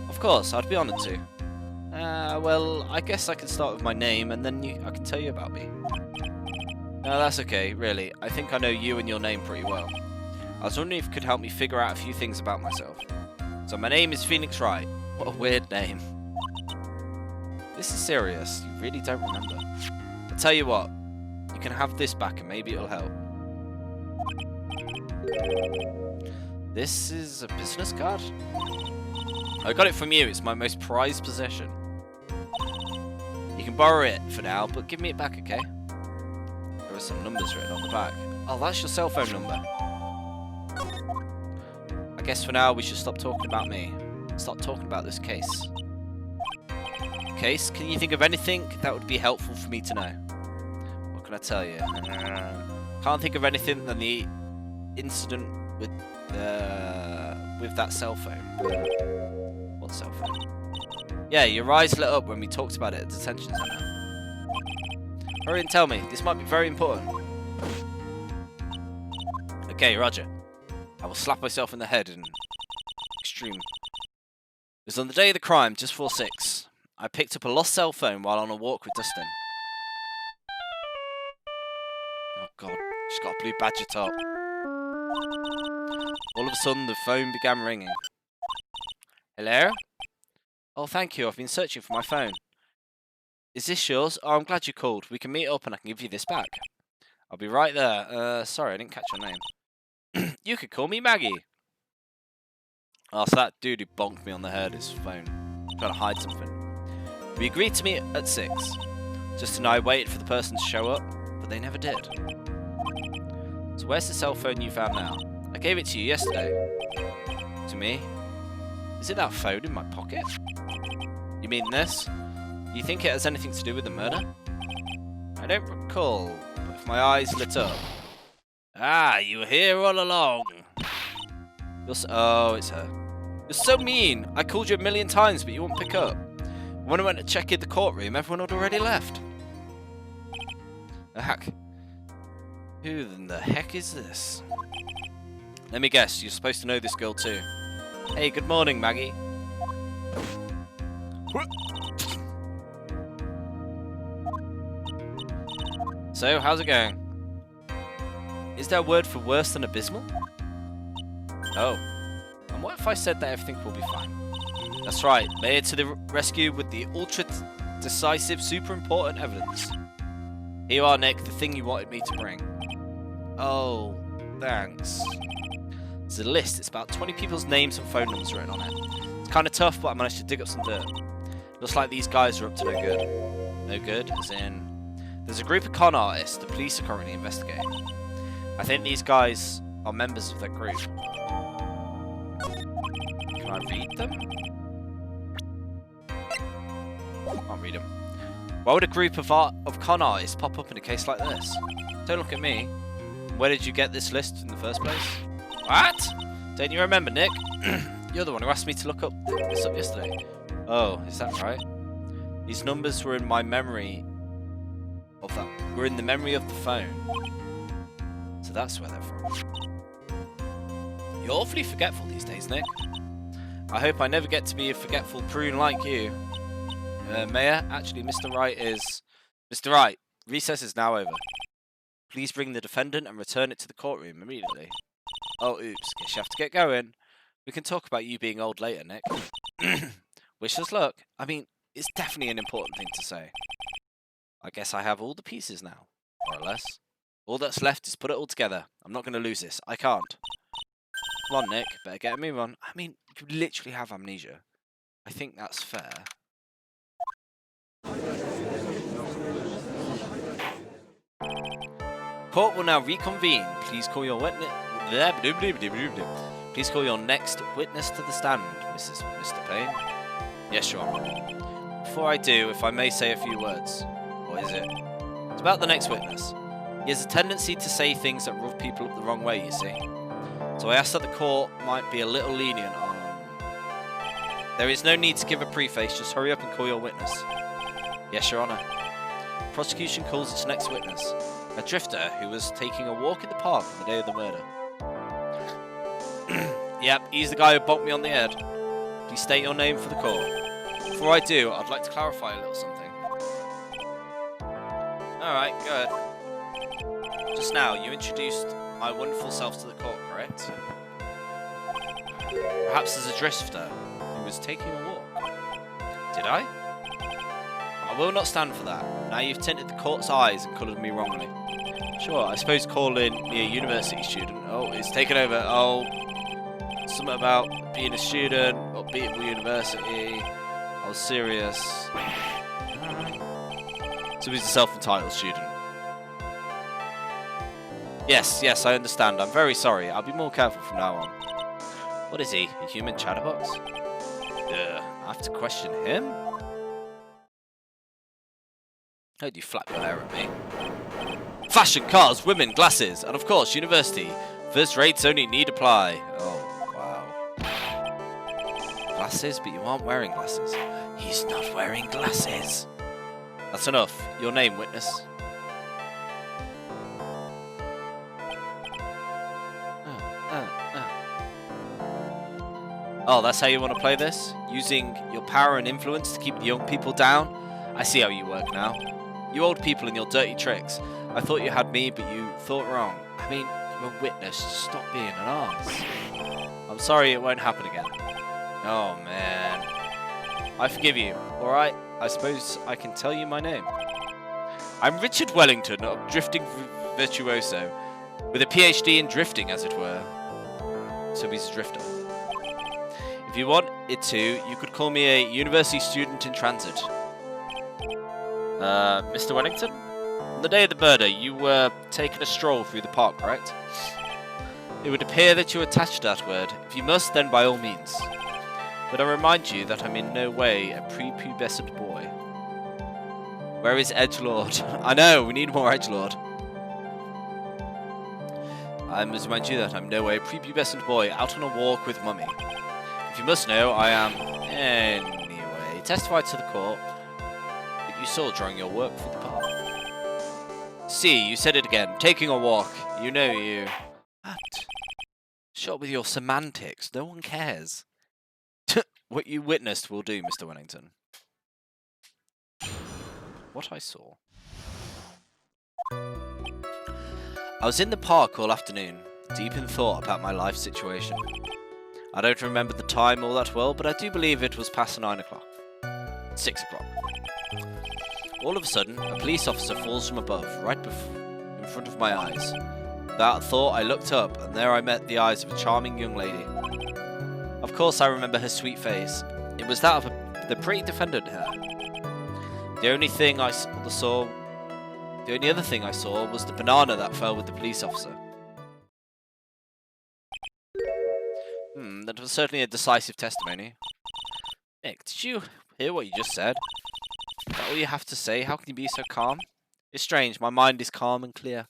A: Of course, I'd be honoured to. Well, I guess I could start with my name and then I can tell you about me. No, that's okay, really. I think I know you and your name pretty well. I was wondering if you could help me figure out a few things about myself. So my name is Phoenix Wright. What a weird name. This is serious. You really don't remember. I'll tell you what. You can have this back and maybe it'll help. This is a business card? I got it from you. It's my most prized possession. You can borrow it for now, but give me it back, okay? There are some numbers written on the back. Oh, that's your cell phone number. I guess for now we should stop talking about me. Start talking about this case. Case? Can you think of anything that would be helpful for me to know? What can I tell you? Can't think of anything than the incident with that cell phone. What cell phone? Yeah, your eyes lit up when we talked about it at detention center. Hurry and tell me. This might be very important. Okay, Roger. I will slap myself in the head in extreme. It was on the day of the crime, just before 6. I picked up a lost cell phone while on a walk with Dustin. Oh god, she's got a blue badger top. All of a sudden, the phone began ringing. Hello? Oh, thank you. I've been searching for my phone. Is this yours? Oh, I'm glad you called. We can meet up and I can give you this back. I'll be right there. Sorry, I didn't catch your name. You could call me Maggie. Oh, so that dude who bonked me on the head is phone. Trying to hide something. We agreed to meet at 6. Justin and I waited for the person to show up, but they never did. So where's the cell phone you found now? I gave it to you yesterday. To me? Is it that phone in my pocket? You mean this? Do you think it has anything to do with the murder? I don't recall, but if my eyes lit up... Ah, you were here all along. Oh, it's her. You're so mean. I called you a million times, but you won't pick up. When I went to check in the courtroom, everyone had already left. The heck? Who in the heck is this? Let me guess, you're supposed to know this girl too. Hey, good morning, Maggie. So, how's it going? Is there a word for worse than abysmal? Oh. And what if I said that everything will be fine? That's right, made it to the rescue with the ultra-decisive, super-important evidence. Here you are, Nick, the thing you wanted me to bring. Oh, thanks. There's a list. It's about 20 people's names and phone numbers written on it. It's kind of tough, but I managed to dig up some dirt. Looks like these guys are up to no good. No good, as in... There's a group of con artists the police are currently investigating. I think these guys are members of that group. Can I read them? I can't read them. Why would a group of con artists pop up in a case like this? Don't look at me. Where did you get this list in the first place? What? Don't you remember, Nick? You're the one who asked me to look this up yesterday. Oh, is that right? These numbers were in my memory of that. Were in the memory of the phone. So that's where they're from. You're awfully forgetful these days, Nick. I hope I never get to be a forgetful prune like you. Mayor, actually, Mr. Wright is... Mr. Wright, recess is now over. Please bring the defendant and return it to the courtroom immediately. Oh, oops. Guess you have to get going. We can talk about you being old later, Nick. Wish us luck. I mean, it's definitely an important thing to say. I guess I have all the pieces now, more or less. All that's left is put it all together. I'm not going to lose this. I can't. Come on, Nick. Better get a move on. I mean, you literally have amnesia. I think that's fair. Court will now reconvene. Please call your witness. Please call your next witness to the stand, Mr. Payne. Yes, Your Honor. Before I do, if I may say a few words. What is it? It's about the next witness. He has a tendency to say things that rub people up the wrong way, you see. So I ask that the court might be a little lenient on... There is no need to give a preface, just hurry up and call your witness. Yes, Your Honor. The prosecution calls its next witness. A drifter who was taking a walk in the park on the day of the murder. Yep, he's the guy who bonked me on the head. Please state your name for the court. Before I do, I'd like to clarify a little something. Alright, go ahead. Just now, you introduced my wonderful self to the court, correct? Perhaps as a drifter who was taking a walk. Did I? I will not stand for that. Now you've tinted the court's eyes and coloured me wrongly. Sure, I suppose calling me a university student. Oh, it's taken over. Oh, something about being a student, or being at university. I was serious. So he's a self-entitled student. Yes, I understand. I'm very sorry. I'll be more careful from now on. What is he? A human chatterbox? I have to question him? How do you flap your hair at me? Fashion, cars, women, glasses, and of course, university. First rates only need apply. Oh, wow. Glasses? But you aren't wearing glasses. He's not wearing glasses. That's enough. Your name, witness. Oh, that's how you want to play this? Using your power and influence to keep the young people down? I see how you work now. You old people and your dirty tricks. I thought you had me, but you thought wrong. I mean, you're a witness. Stop being an arse. I'm sorry it won't happen again. Oh, man. I forgive you, alright? I suppose I can tell you my name. I'm Richard Wellington, a drifting virtuoso, with a PhD in drifting, as it were. So he's a drifter. If you want it to, you could call me a university student in transit. Mr. Wellington? On the day of the murder, you were taking a stroll through the park, correct? It would appear that you attached to that word. If you must, then by all means. But I remind you that I'm in no way a prepubescent boy. Where is Edgelord? I know, we need more Edgelord. I must remind you that I'm in no way a prepubescent boy out on a walk with Mummy. If you must know, I am... Anyway, testify to the court that you saw during your work through the park. See, you said it again. Taking a walk. You know you... What? Shut with your semantics. No one cares. What you witnessed will do, Mr. Wellington. What I saw. I was in the park all afternoon, deep in thought about my life situation. I don't remember the time all that well, but I do believe it was past 9 o'clock. 6 o'clock. All of a sudden, a police officer falls from above, right in front of my eyes. Without a thought, I looked up, and there I met the eyes of a charming young lady. Of course, I remember her sweet face. It was that of the pretty defendant here. The only other thing I saw was the banana that fell with the police officer. That was certainly a decisive testimony. Nick, did you hear what you just said? Is that all you have to say? How can you be so calm? It's strange, my mind is calm and clear.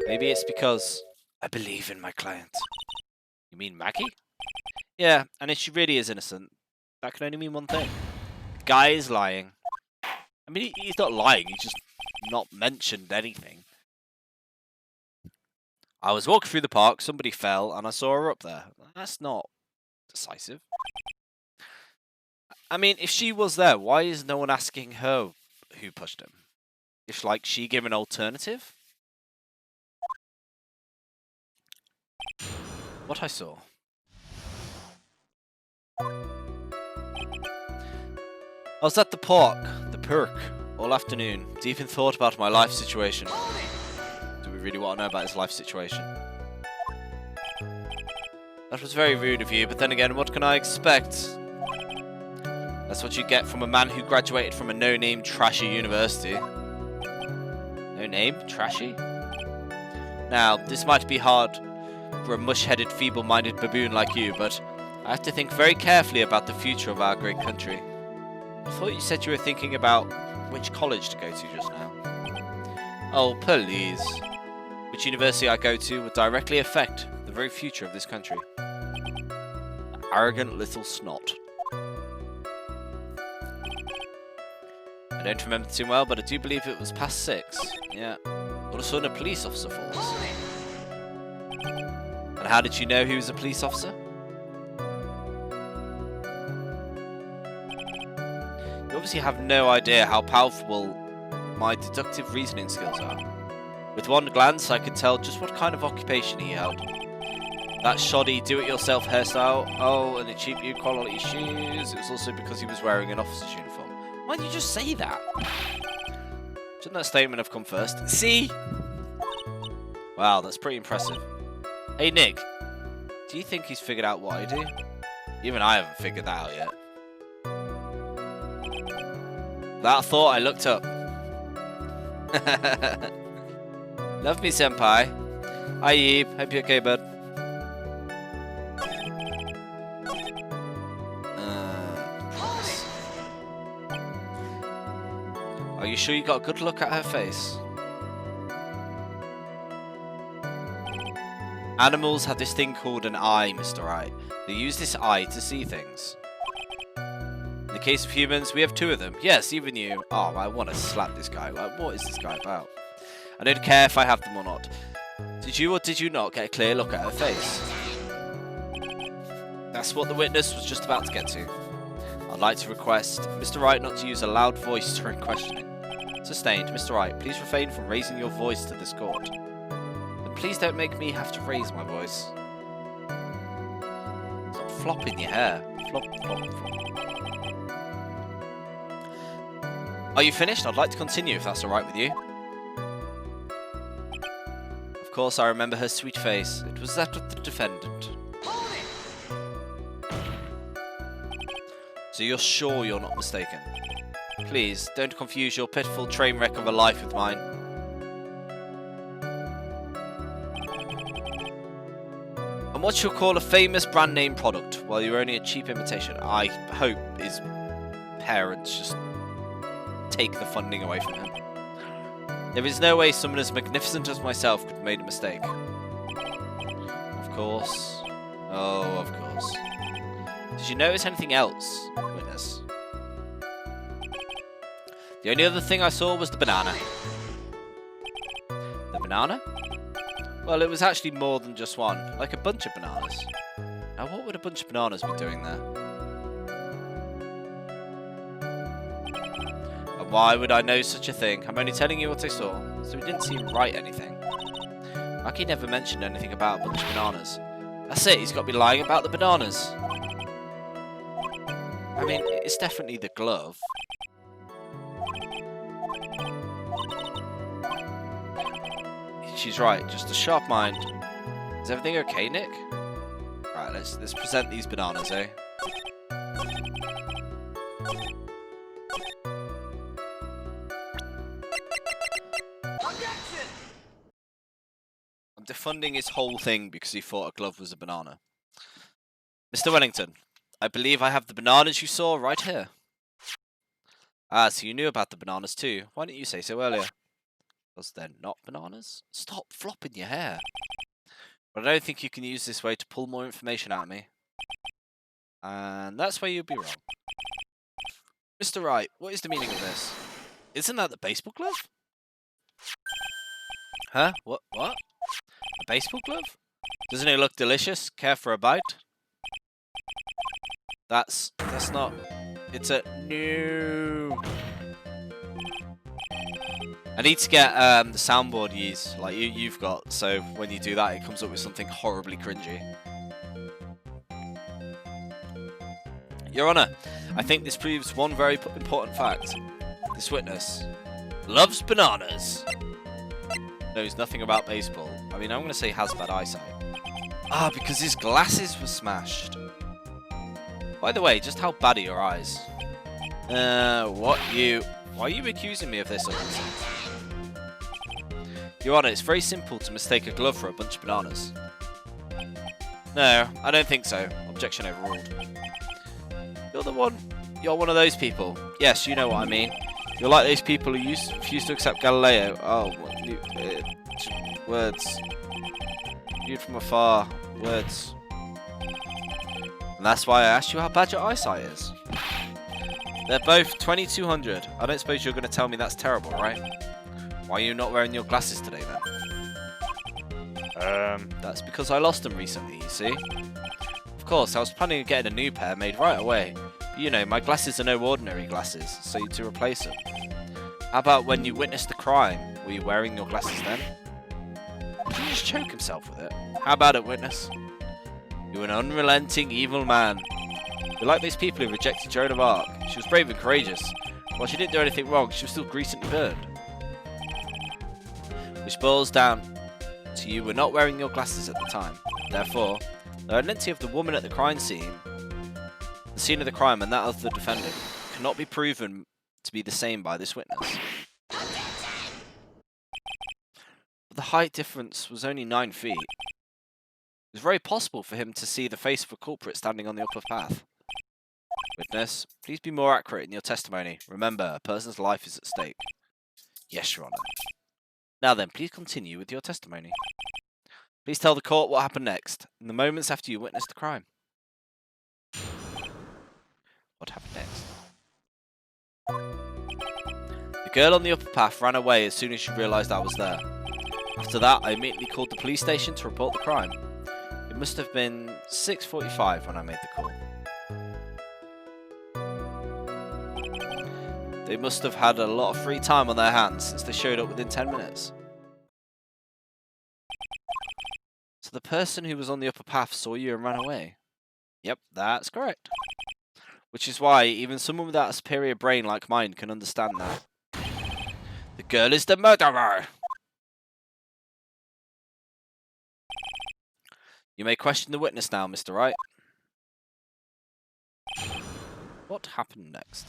A: Maybe it's because I believe in my client. You mean Maggie? Yeah, and if she really is innocent, that can only mean one thing. The guy is lying. I mean, he's not lying, he's just not mentioned anything. I was walking through the park, somebody fell, and I saw her up there. That's not decisive. I mean, if she was there, why is no one asking her who pushed him? If, like, she gave an alternative? What I saw. I was at the park, all afternoon, deep in thought about my life situation. Do we really want to know about his life situation? That was very rude of you, but then again, what can I expect? That's what you get from a man who graduated from a no-name trashy university. No name? Trashy? Now, this might be hard for a mush-headed, feeble-minded baboon like you, but I have to think very carefully about the future of our great country. I thought you said you were thinking about which college to go to just now. Oh, please. Which university I go to will directly affect the very future of this country. Arrogant little snot. I don't remember too well, but I do believe it was past 6. Yeah. All of a sudden a police officer falls. And how did you know he was a police officer? You obviously have no idea how powerful my deductive reasoning skills are. With one glance, I could tell just what kind of occupation he held. That shoddy do-it-yourself hairstyle, oh, and the cheap new quality shoes. It was also because he was wearing an officer's uniform. Why didn't you just say that? Shouldn't that statement have come first? See? Wow, that's pretty impressive. Hey, Nick. Do you think he's figured out what I do? Even I haven't figured that out yet. That thought, I looked up. Love me, senpai. Hi, Eve. Hope you're okay, bud. Are you sure you got a good look at her face? Animals have this thing called an eye, Mr. Wright. They use this eye to see things. In the case of humans, we have 2 of them. Yes, even you. Oh, I want to slap this guy. Like, what is this guy about? I don't care if I have them or not. Did you or did you not get a clear look at her face? That's what the witness was just about to get to. I'd like to request Mr. Wright not to use a loud voice during questioning. Sustained. Mr. Wright, please refrain from raising your voice to this court. And please don't make me have to raise my voice. Stop flopping your hair. Flop, flop, flop. Are you finished? I'd like to continue if that's alright with you. Of course, I remember her sweet face. It was that of the defendant. So you're sure you're not mistaken? Please, don't confuse your pitiful train wreck of a life with mine. And what you'll call a famous brand name product, while you're only a cheap imitation, I hope his parents just take the funding away from him. There is no way someone as magnificent as myself could have made a mistake. Of course. Oh, of course. Did you notice anything else, witness? The only other thing I saw was the banana. The banana? Well, it was actually more than just one. Like a bunch of bananas. Now, what would a bunch of bananas be doing there? And why would I know such a thing? I'm only telling you what I saw, so it didn't seem right anything. Maki never mentioned anything about a bunch of bananas. That's it, he's got to be lying about the bananas. I mean, it's definitely the glove. She's right, just a sharp mind. Is everything okay, Nick? Right, let's present these bananas, eh? I'm defunding his whole thing because he thought a glove was a banana. Mr. Wellington, I believe I have the bananas you saw right here. Ah, so you knew about the bananas too. Why didn't you say so earlier? Was they're not bananas? Stop flopping your hair. But I don't think you can use this way to pull more information out of me. And that's where you'd be wrong. Mr. Wright, what is the meaning of this? Isn't that the baseball glove? Huh? What? A baseball glove? Doesn't it look delicious? Care for a bite? That's not... It's a... No... I need to get the soundboard used, like you've got, so when you do that it comes up with something horribly cringy. Your Honour, I think this proves one very important fact. This witness loves bananas. Knows nothing about baseball. I mean, I'm going to say has bad eyesight. Ah, because his glasses were smashed. By the way, just how bad are your eyes? Why are you accusing me of this? Your Honor, it's very simple to mistake a glove for a bunch of bananas. No, I don't think so. Objection overruled. You're one of those people. Yes, you know what I mean. You're like those people who refuse to accept Galileo. Oh, words. Viewed from afar. Words. And that's why I asked you how bad your eyesight is. They're both 2200. I don't suppose you're going to tell me that's terrible, right? Why are you not wearing your glasses today, then? That's because I lost them recently, you see. Of course, I was planning on getting a new pair made right away. But you know, my glasses are no ordinary glasses, so you to replace them. How about when you witnessed the crime? Were you wearing your glasses then? Did you just choke himself with it? How about it, witness? You're an unrelenting, evil man. You're like those people who rejected Joan of Arc. She was brave and courageous. While she didn't do anything wrong, she was still recently burned. Which boils down to you were not wearing your glasses at the time. Therefore, the identity of the woman at the crime scene, the scene of the crime, and that of the defendant cannot be proven to be the same by this witness. But the height difference was only 9 feet. It was very possible for him to see the face of a culprit standing on the upper path. Witness, please be more accurate in your testimony. Remember, a person's life is at stake. Yes, Your Honor. Now then, please continue with your testimony. Please tell the court what happened next, in the moments after you witnessed the crime. What happened next? The girl on the upper path ran away as soon as she realised I was there. After that, I immediately called the police station to report the crime. It must have been 6:45 when I made the call. They must have had a lot of free time on their hands since they showed up within 10 minutes. So the person who was on the upper path saw you and ran away? Yep, that's correct. Which is why even someone without a superior brain like mine can understand that. The girl is the murderer! You may question the witness now, Mr. Wright. What happened next?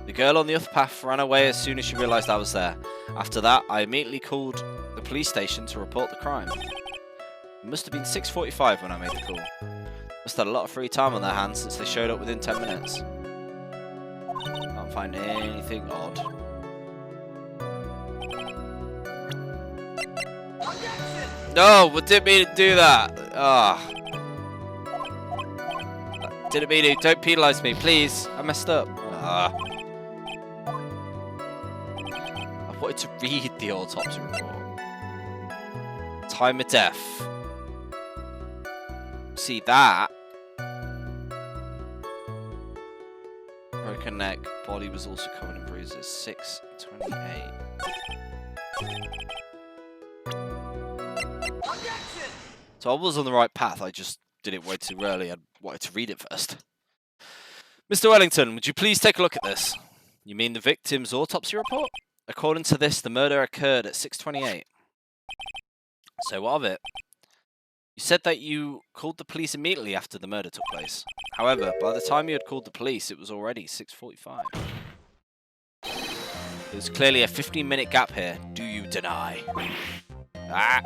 A: The girl on the upper path ran away as soon as she realised I was there. After that, I immediately called the police station to report the crime. It must have been 6:45 when I made the call. Must have had a lot of free time on their hands since they showed up within 10 minutes. Can't find anything odd. No, I didn't mean to do that. Ah. Didn't mean to. Don't penalise me, please. I messed up. Ah. I wanted to read the autopsy report. Time of death. See that? Broken neck. Body was also covered in bruises. 6:28. So I was on the right path. I just did it way too early. I wanted to read it first. Mr. Wellington, would you please take a look at this? You mean the victim's autopsy report? According to this, the murder occurred at 6:28. So what of it? You said that you called the police immediately after the murder took place. However, by the time you had called the police, it was already 6:45. There's clearly a 15-minute gap here. Do you deny? Ah!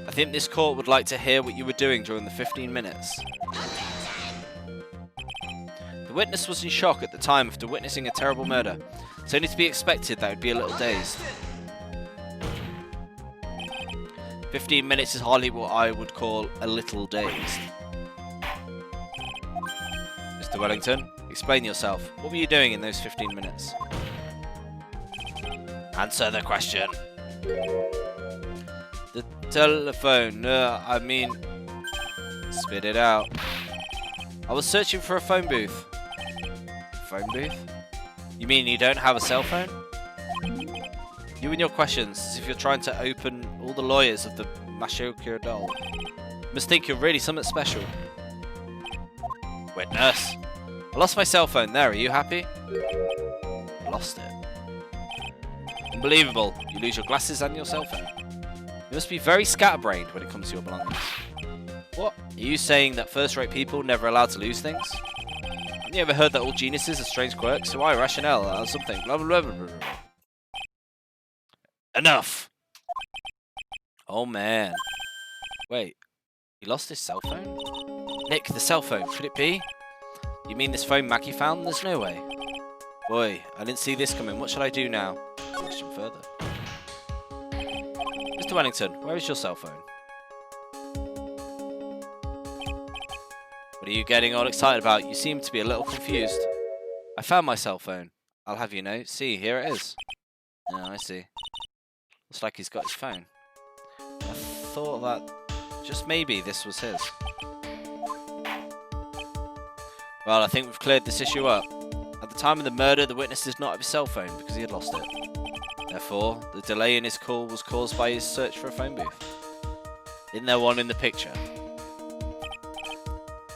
A: I think this court would like to hear what you were doing during the 15 minutes. The witness was in shock at the time after witnessing a terrible murder. It's only to be expected that it would be a little dazed. 15 minutes is hardly what I would call a little dazed. Mr. Wellington, explain yourself. What were you doing in those 15 minutes? Answer the question. The telephone, I mean... Spit it out. I was searching for a phone booth. Phone booth? You mean you don't have a cell phone? You and your questions, as if you're trying to open all the lawyers of the Mashoku doll. You must think you're really something special. Witness. I lost my cell phone there, are you happy? Lost it. Unbelievable. You lose your glasses and your cell phone. You must be very scatterbrained when it comes to your belongings. What? Are you saying that first-rate people never allowed to lose things? Have you ever heard that all geniuses are strange quirks? So why rationale or something? Blah, blah, blah, blah, blah. Enough! Oh, man. Wait. He lost his cell phone? Nick, the cell phone. Could it be? You mean this phone Maggie found? There's no way. Boy, I didn't see this coming. What shall I do now? Question further. Mr. Wellington, where is your cell phone? What are you getting all excited about? You seem to be a little confused. I found my cell phone. I'll have you know. See, here it is. Oh, I see. Looks like he's got his phone. I thought that just maybe this was his. Well, I think we've cleared this issue up. At the time of the murder, the witness did not have his cell phone because he had lost it. Therefore, the delay in his call was caused by his search for a phone booth. Isn't there one in the picture?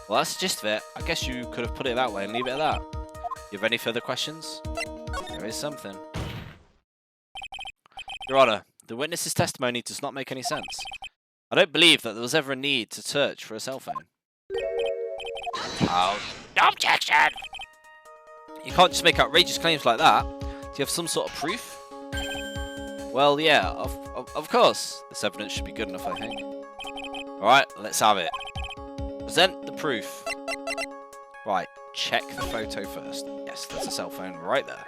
A: Well, that's the gist of it. I guess you could have put it that way and leave it at that. You have any further questions? There is something. Your Honour, the witness's testimony does not make any sense. I don't believe that there was ever a need to search for a cell phone. Oh, no objection! You can't just make outrageous claims like that. Do you have some sort of proof? Well, yeah, of course. This evidence should be good enough, I think. Alright, let's have it. Present the proof. Right, check the photo first. Yes, there's a cell phone right there.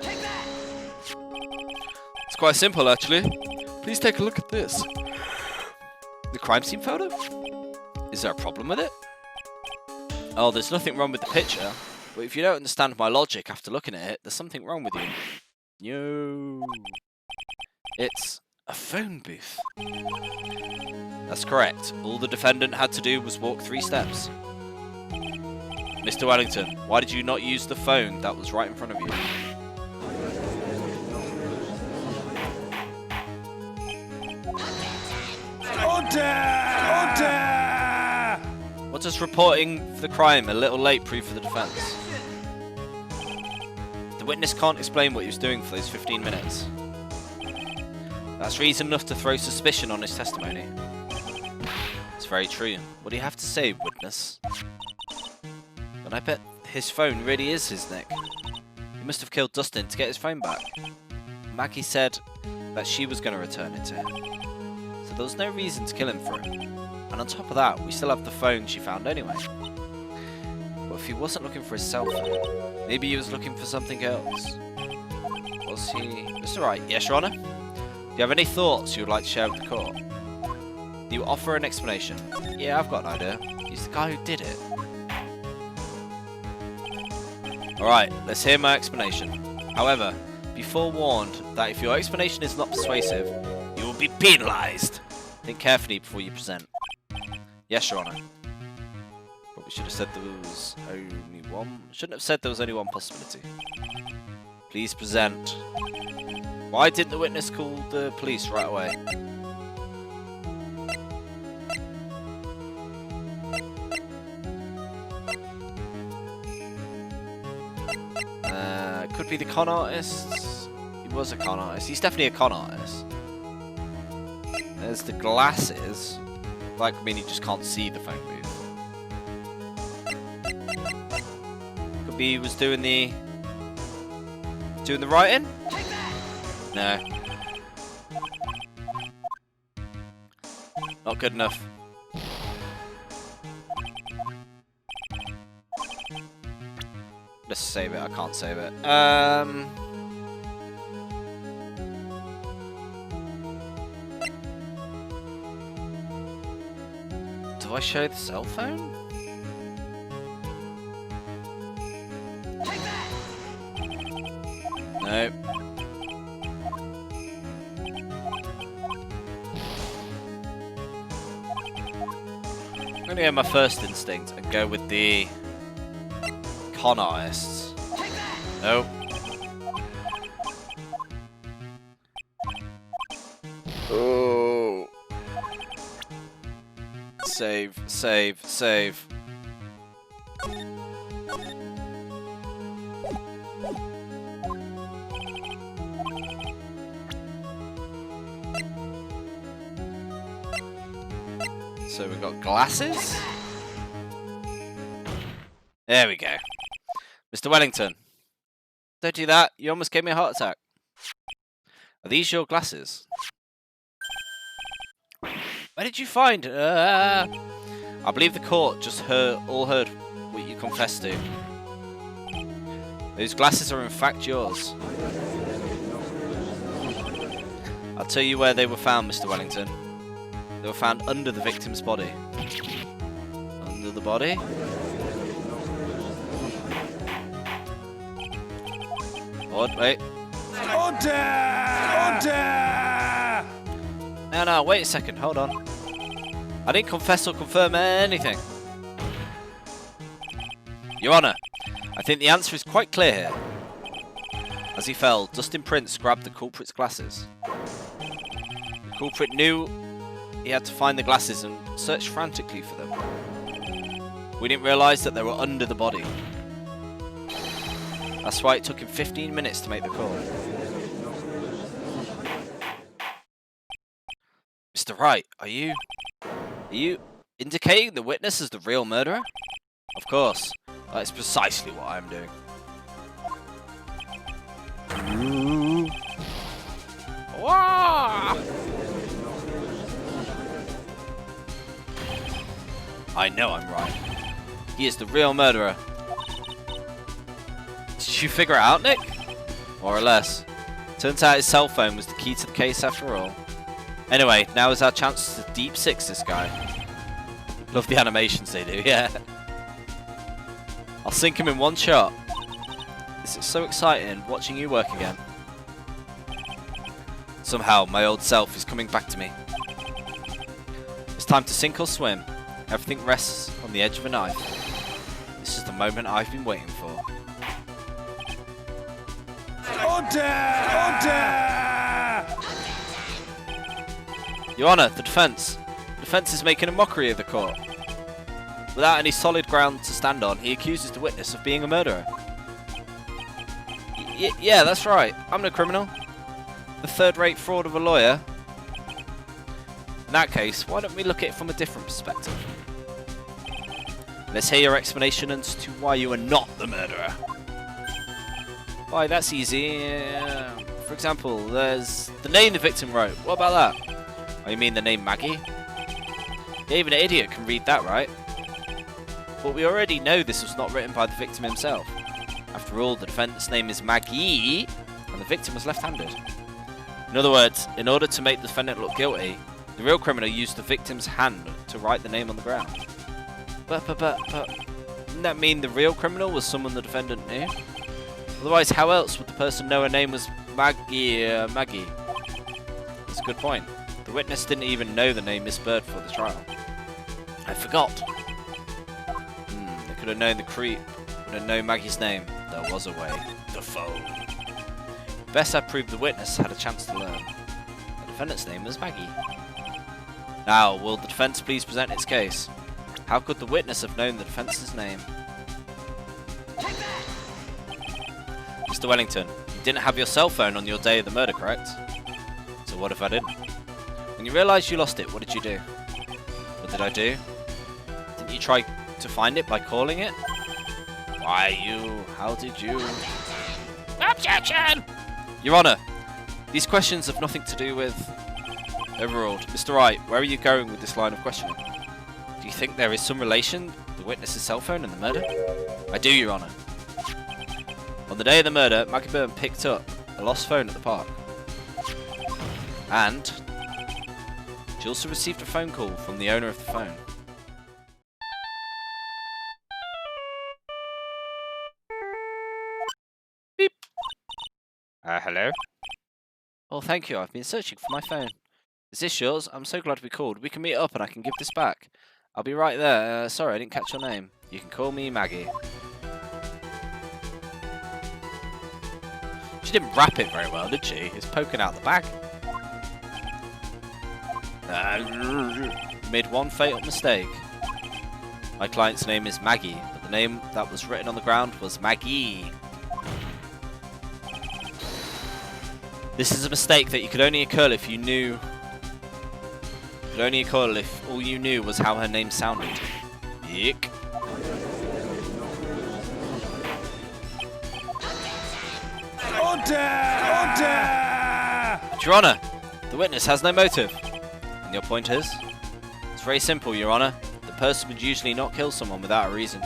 B: Take that!
A: It's quite simple, actually. Please take a look at this. The crime scene photo? Is there a problem with it? Oh, there's nothing wrong with the picture. But if you don't understand my logic after looking at it, there's something wrong with you. No. It's a phone booth. That's correct. All the defendant had to do was walk 3 steps. Mr. Wellington, why did you not use the phone that was right in front of you?
B: Order! Order!
A: What does reporting the crime a little late prove for the defense? The witness can't explain what he was doing for those 15 minutes. That's reason enough to throw suspicion on his testimony. It's very true. What do you have to say, witness? But I bet his phone really is his, Nick. He must have killed Dustin to get his phone back. Maggie said that she was going to return it to him. So there was no reason to kill him for it. And on top of that, we still have the phone she found anyway. But if he wasn't looking for his cell phone, maybe he was looking for something else. Was he... Mr. Wright, yes, Your Honour? Do you have any thoughts you would like to share with the court? Do you offer an explanation? Yeah, I've got an idea. He's the guy who did it. Alright, let's hear my explanation. However, be forewarned that if your explanation is not persuasive, you will be penalised. Think carefully before you present. Yes, Your Honour. Probably should have said there was only one. Shouldn't have said there was only one possibility. Please present. Why didn't the witness call the police right away? Could be the con artist. He was a con artist. He's definitely a con artist. There's the glasses. Like, I mean, he just can't see the phone booth. Could be he was doing the writing? No. Not good enough. Let's save it. I can't save it. Do I show the cell phone? No. I'm gonna go my first instinct and go with the con artists. Nope. Oh. Save, save, save. So we've got glasses. There we go. Mr. Wellington. Don't do that. You almost gave me a heart attack. Are these your glasses? Where did you find? I believe the court just all heard what you confessed to. Those glasses are in fact yours. I'll tell you where they were found, Mr. Wellington. They were found under the victim's body. Under the body? What? Wait.
B: Order! Order!
A: No, wait a second. Hold on. I didn't confess or confirm anything. Your Honour, I think the answer is quite clear here. As he fell, Dustin Prince grabbed the culprit's glasses. The culprit knew he had to find the glasses and searched frantically for them. We didn't realise that they were under the body. That's why it took him 15 minutes to make the call. Mr. Wright, are you indicating the witness as the real murderer? Of course. That is precisely what I'm doing. I know I'm right. He is the real murderer. Did you figure it out, Nick? More or less. Turns out his cell phone was the key to the case after all. Anyway, now is our chance to deep six this guy. Love the animations they do, yeah. I'll sink him in one shot. This is so exciting, watching you work again. Somehow, my old self is coming back to me. It's time to sink or swim. Everything rests on the edge of a knife. This is the moment I've been waiting for.
B: Order! Order!
A: Your Honour, the defence. The defence is making a mockery of the court. Without any solid ground to stand on, he accuses the witness of being a murderer. Yeah, that's right. I'm no criminal. The third-rate fraud of a lawyer. In that case, why don't we look at it from a different perspective? Let's hear your explanation as to why you are not the murderer. Why, that's easy. For example, there's the name the victim wrote. What about that? Oh, you mean the name Maggie? Yeah, even an idiot can read that, right? But we already know this was not written by the victim himself. After all, the defendant's name is Maggie, and the victim was left-handed. In other words, in order to make the defendant look guilty, the real criminal used the victim's hand to write the name on the ground. But, didn't that mean the real criminal was someone the defendant knew? Otherwise, how else would the person know her name was Maggie? That's a good point. The witness didn't even know the name Miss Bird for the trial. I forgot. They could have known the creep. Would have known Maggie's name. There was a way. The phone. Best had proved the witness had a chance to learn. The defendant's name was Maggie. Now, will the defence please present its case? How could the witness have known the defence's name? Mr. Wellington, you didn't have your cell phone on your day of the murder, correct? So what if I didn't? When you realised you lost it, what did you do? What did I do? Didn't you try to find it by calling it? Why you? How did you? Objection! Your Honour, these questions have nothing to do with... Overruled. Mr. Wright, where are you going with this line of questioning? Do you think there is some relation the witness's cell phone and the murder? I do, Your Honour. On the day of the murder, Maggie Byrne picked up a lost phone at the park. And she also received a phone call from the owner of the phone. Beep. Hello? Oh, thank you. I've been searching for my phone. Is this yours? I'm so glad we called. We can meet up and I can give this back. I'll be right there. Sorry, I didn't catch your name. You can call me Maggie. She didn't wrap it very well, did she? It's poking out the bag. Made one fatal mistake. My client's name is Maggie, but the name that was written on the ground was Maggie. This is a mistake that you could only occur if you knew could only occur if all you knew was how her name sounded. Yick.
B: Order! Order!
A: Your Honor, the witness has no motive. And your point is? It's very simple, Your Honor. The person would usually not kill someone without a reason.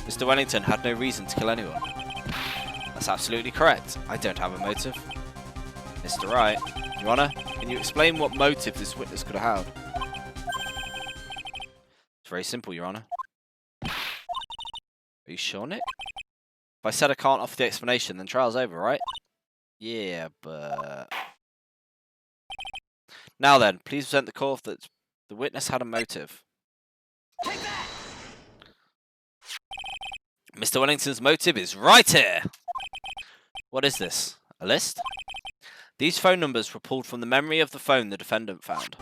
A: Mr. Wellington had no reason to kill anyone. That's absolutely correct. I don't have a motive. Mr. Wright, Your Honor, can you explain what motive this witness could have had? It's very simple, Your Honor. Are you sure, Nick? If I said I can't offer the explanation, then trial's over, right? Yeah, but... Now then, please present the court that the witness had a motive.
C: Take that!
A: Mr. Wellington's motive is right here! What is this? A list? These phone numbers were pulled from the memory of the phone the defendant found.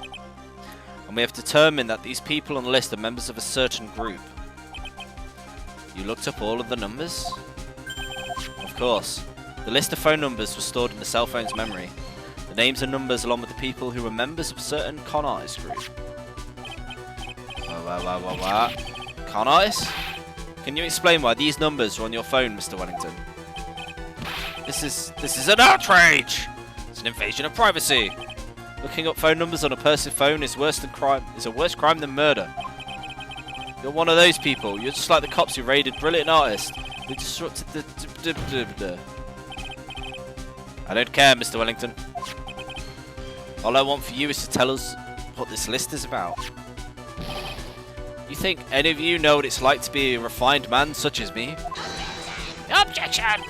A: And we have determined that these people on the list are members of a certain group. You looked up all of the numbers? Of course. The list of phone numbers was stored in the cell phone's memory. The names and numbers along with the people who were members of a certain con artist group. What? Con artist? Can you explain why these numbers are on your phone, Mr. Wellington? This is an outrage! It's an invasion of privacy! Looking up phone numbers on a person's phone is worse than crime. Is a worse crime than murder. You're one of those people. You're just like the cops who raided brilliant artists. They disrupted the... I don't care, Mr. Wellington. All I want for you is to tell us what this list is about. You think any of you know what it's like to be a refined man such as me? Objection!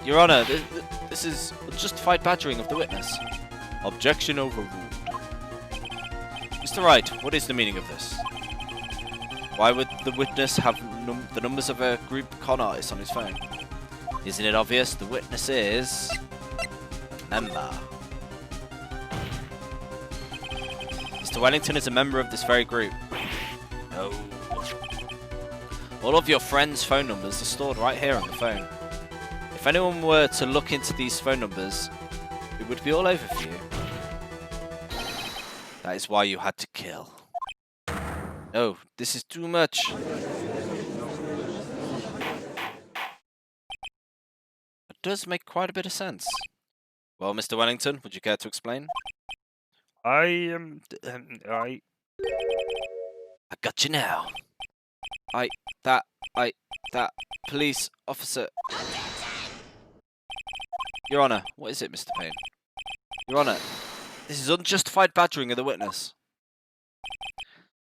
A: Your Honor, this is unjustified badgering of the witness. Objection overruled. Mr. Wright, what is the meaning of this? Why would the witness have the numbers of a group of con artists on his phone? Isn't it obvious? The witness is... a member. Mr. Wellington is a member of this very group. No. All of your friends' phone numbers are stored right here on the phone. If anyone were to look into these phone numbers, it would be all over for you. That is why you had to kill. No, this is too much. It does make quite a bit of sense. Well, Mr. Wellington, would you care to explain?
D: I
A: got you now. That police officer. Your Honor, what is it, Mr. Payne? Your Honor, this is unjustified badgering of the witness.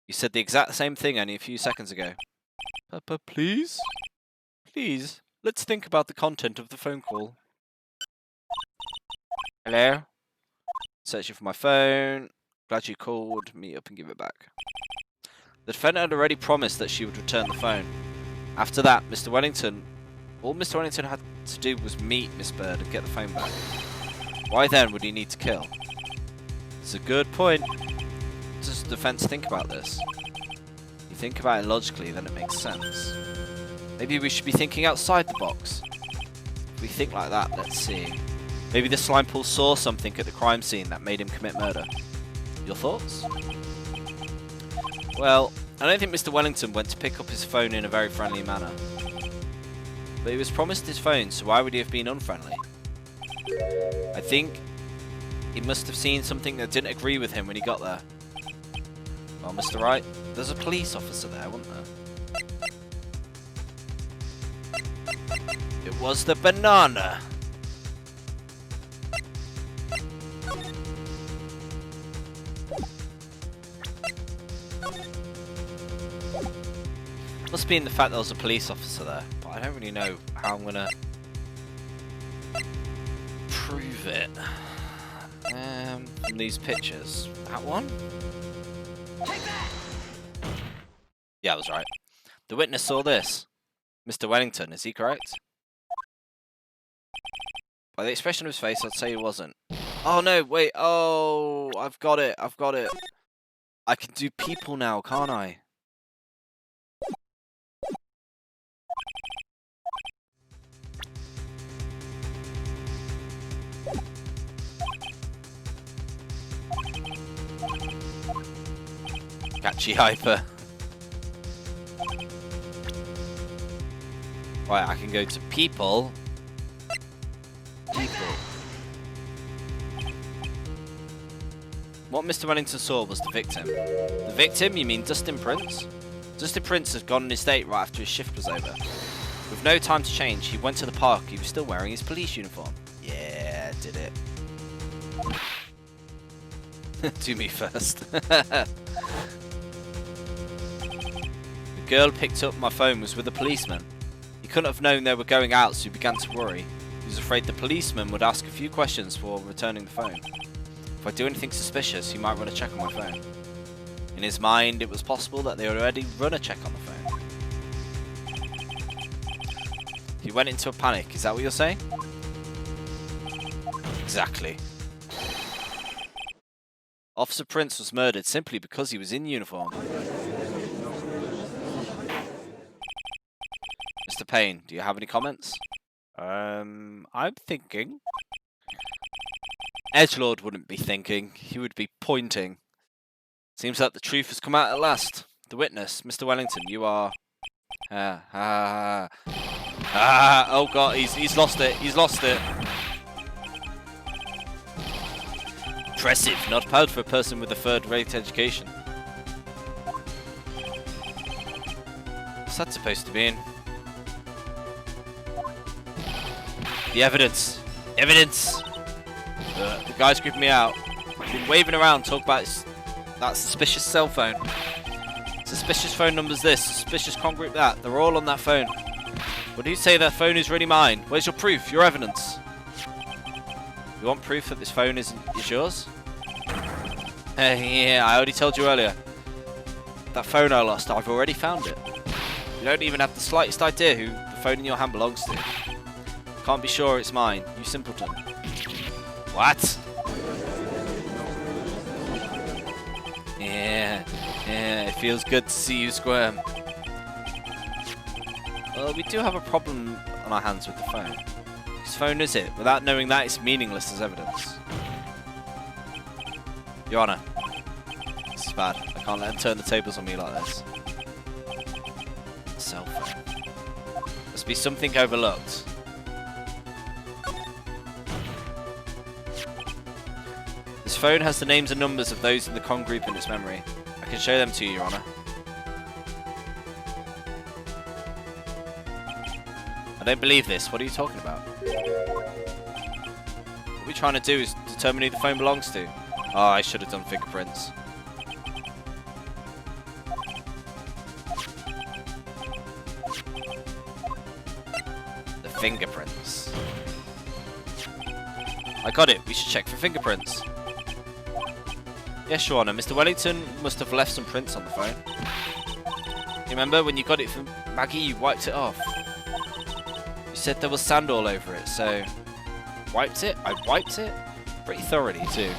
A: You said the exact same thing only a few seconds ago. Please? Please, let's think about the content of the phone call. Hello? Searching for my phone. Glad you called me up and give it back. The defendant had already promised that she would return the phone. After that, all Mr. Wellington had to do was meet Miss Bird and get the phone back. Why then would he need to kill? It's a good point. Does the defense think about this? You think about it logically, then it makes sense. Maybe we should be thinking outside the box. If we think like that, let's see. Maybe the slime pool saw something at the crime scene that made him commit murder. Your thoughts? Well, I don't think Mr. Wellington went to pick up his phone in a very friendly manner. But he was promised his phone, so why would he have been unfriendly? I think he must have seen something that didn't agree with him when he got there. Well, Mr. Wright, there's a police officer there, wasn't there? It was the banana! Must be in the fact there was a police officer there, but I don't really know how I'm gonna prove it. From these pictures. That one?
C: Take that!
A: Yeah, I was right. The witness saw this. Mr. Wellington, is he correct? By the expression of his face, I'd say he wasn't. Oh no, wait, oh, I've got it. I can do people now, can't I? Catchy hyper. Right, I can go to people. People. What Mr. Wellington saw was the victim. The victim? You mean Dustin Prince? Dustin Prince had gone on his date right after his shift was over. With no time to change, he went to the park. He was still wearing his police uniform. Yeah, did it. Do me first. The girl picked up my phone was with a policeman. He couldn't have known they were going out, so he began to worry. He was afraid the policeman would ask a few questions before returning the phone. If I do anything suspicious, he might run a check on my phone. In his mind, it was possible that they had already run a check on the phone. He went into a panic, is that what you're saying? Exactly. Officer Prince was murdered simply because he was in uniform. Mr. Payne, do you have any comments? I'm thinking. Edgelord wouldn't be thinking, he would be pointing. Seems like the truth has come out at last. The witness, Mr. Wellington, you are... oh god, he's lost it, he's lost it. Impressive, not proud for a person with a third-rate education. What's that supposed to mean? The evidence! Evidence! The guy's creeping me out. He's been waving around, talking about that suspicious cell phone. Suspicious phone numbers this, suspicious con group that. They're all on that phone. Would you say that phone is really mine? Where's your proof? Your evidence? You want proof that this phone is yours? Yeah, I already told you earlier. That phone I lost, I've already found it. You don't even have the slightest idea who the phone in your hand belongs to. Can't be sure it's mine, you simpleton. What? Yeah, it feels good to see you squirm. Well, we do have a problem on our hands with the phone. Whose phone is it? Without knowing that, it's meaningless as evidence. Your Honor, this is bad. I can't let him turn the tables on me like this. Cell phone. Must be something overlooked. This phone has the names and numbers of those in the con group in its memory. I can show them to you, Your Honor. I don't believe this. What are you talking about? What we're trying to do is determine who the phone belongs to. Oh, I should have done fingerprints. The fingerprints. I got it. We should check for fingerprints. Yes, Your Honor. Mr. Wellington must have left some prints on the phone. You remember when you got it from Maggie, you wiped it off. You said there was sand all over it, so... Wiped it? I wiped it? Pretty thoroughly, too.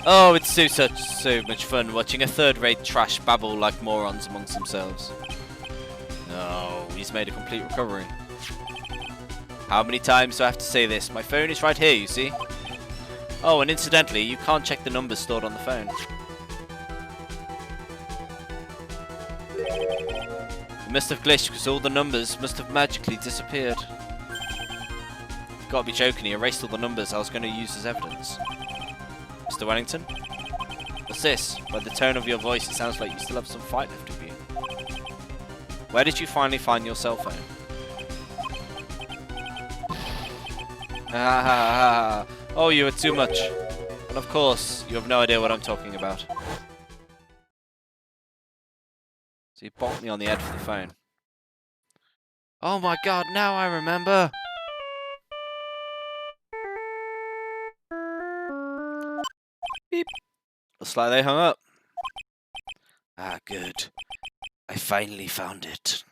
A: Oh, it's so much fun watching a third-rate trash babble like morons amongst themselves. Oh, he's made a complete recovery. How many times do I have to say this? My phone is right here, you see? Oh, and incidentally, you can't check the numbers stored on the phone. It must have glitched because all the numbers must have magically disappeared. You've got to be joking, he erased all the numbers I was going to use as evidence. Mr. Wellington? What's this? By the tone of your voice, it sounds like you still have some fight left of you. Where did you finally find your cell phone? Oh, you are too much. And of course, you have no idea what I'm talking about. So you bonked me on the head for the phone. Oh my god, now I remember! Beep. Looks like they hung up. Ah, good. I finally found it.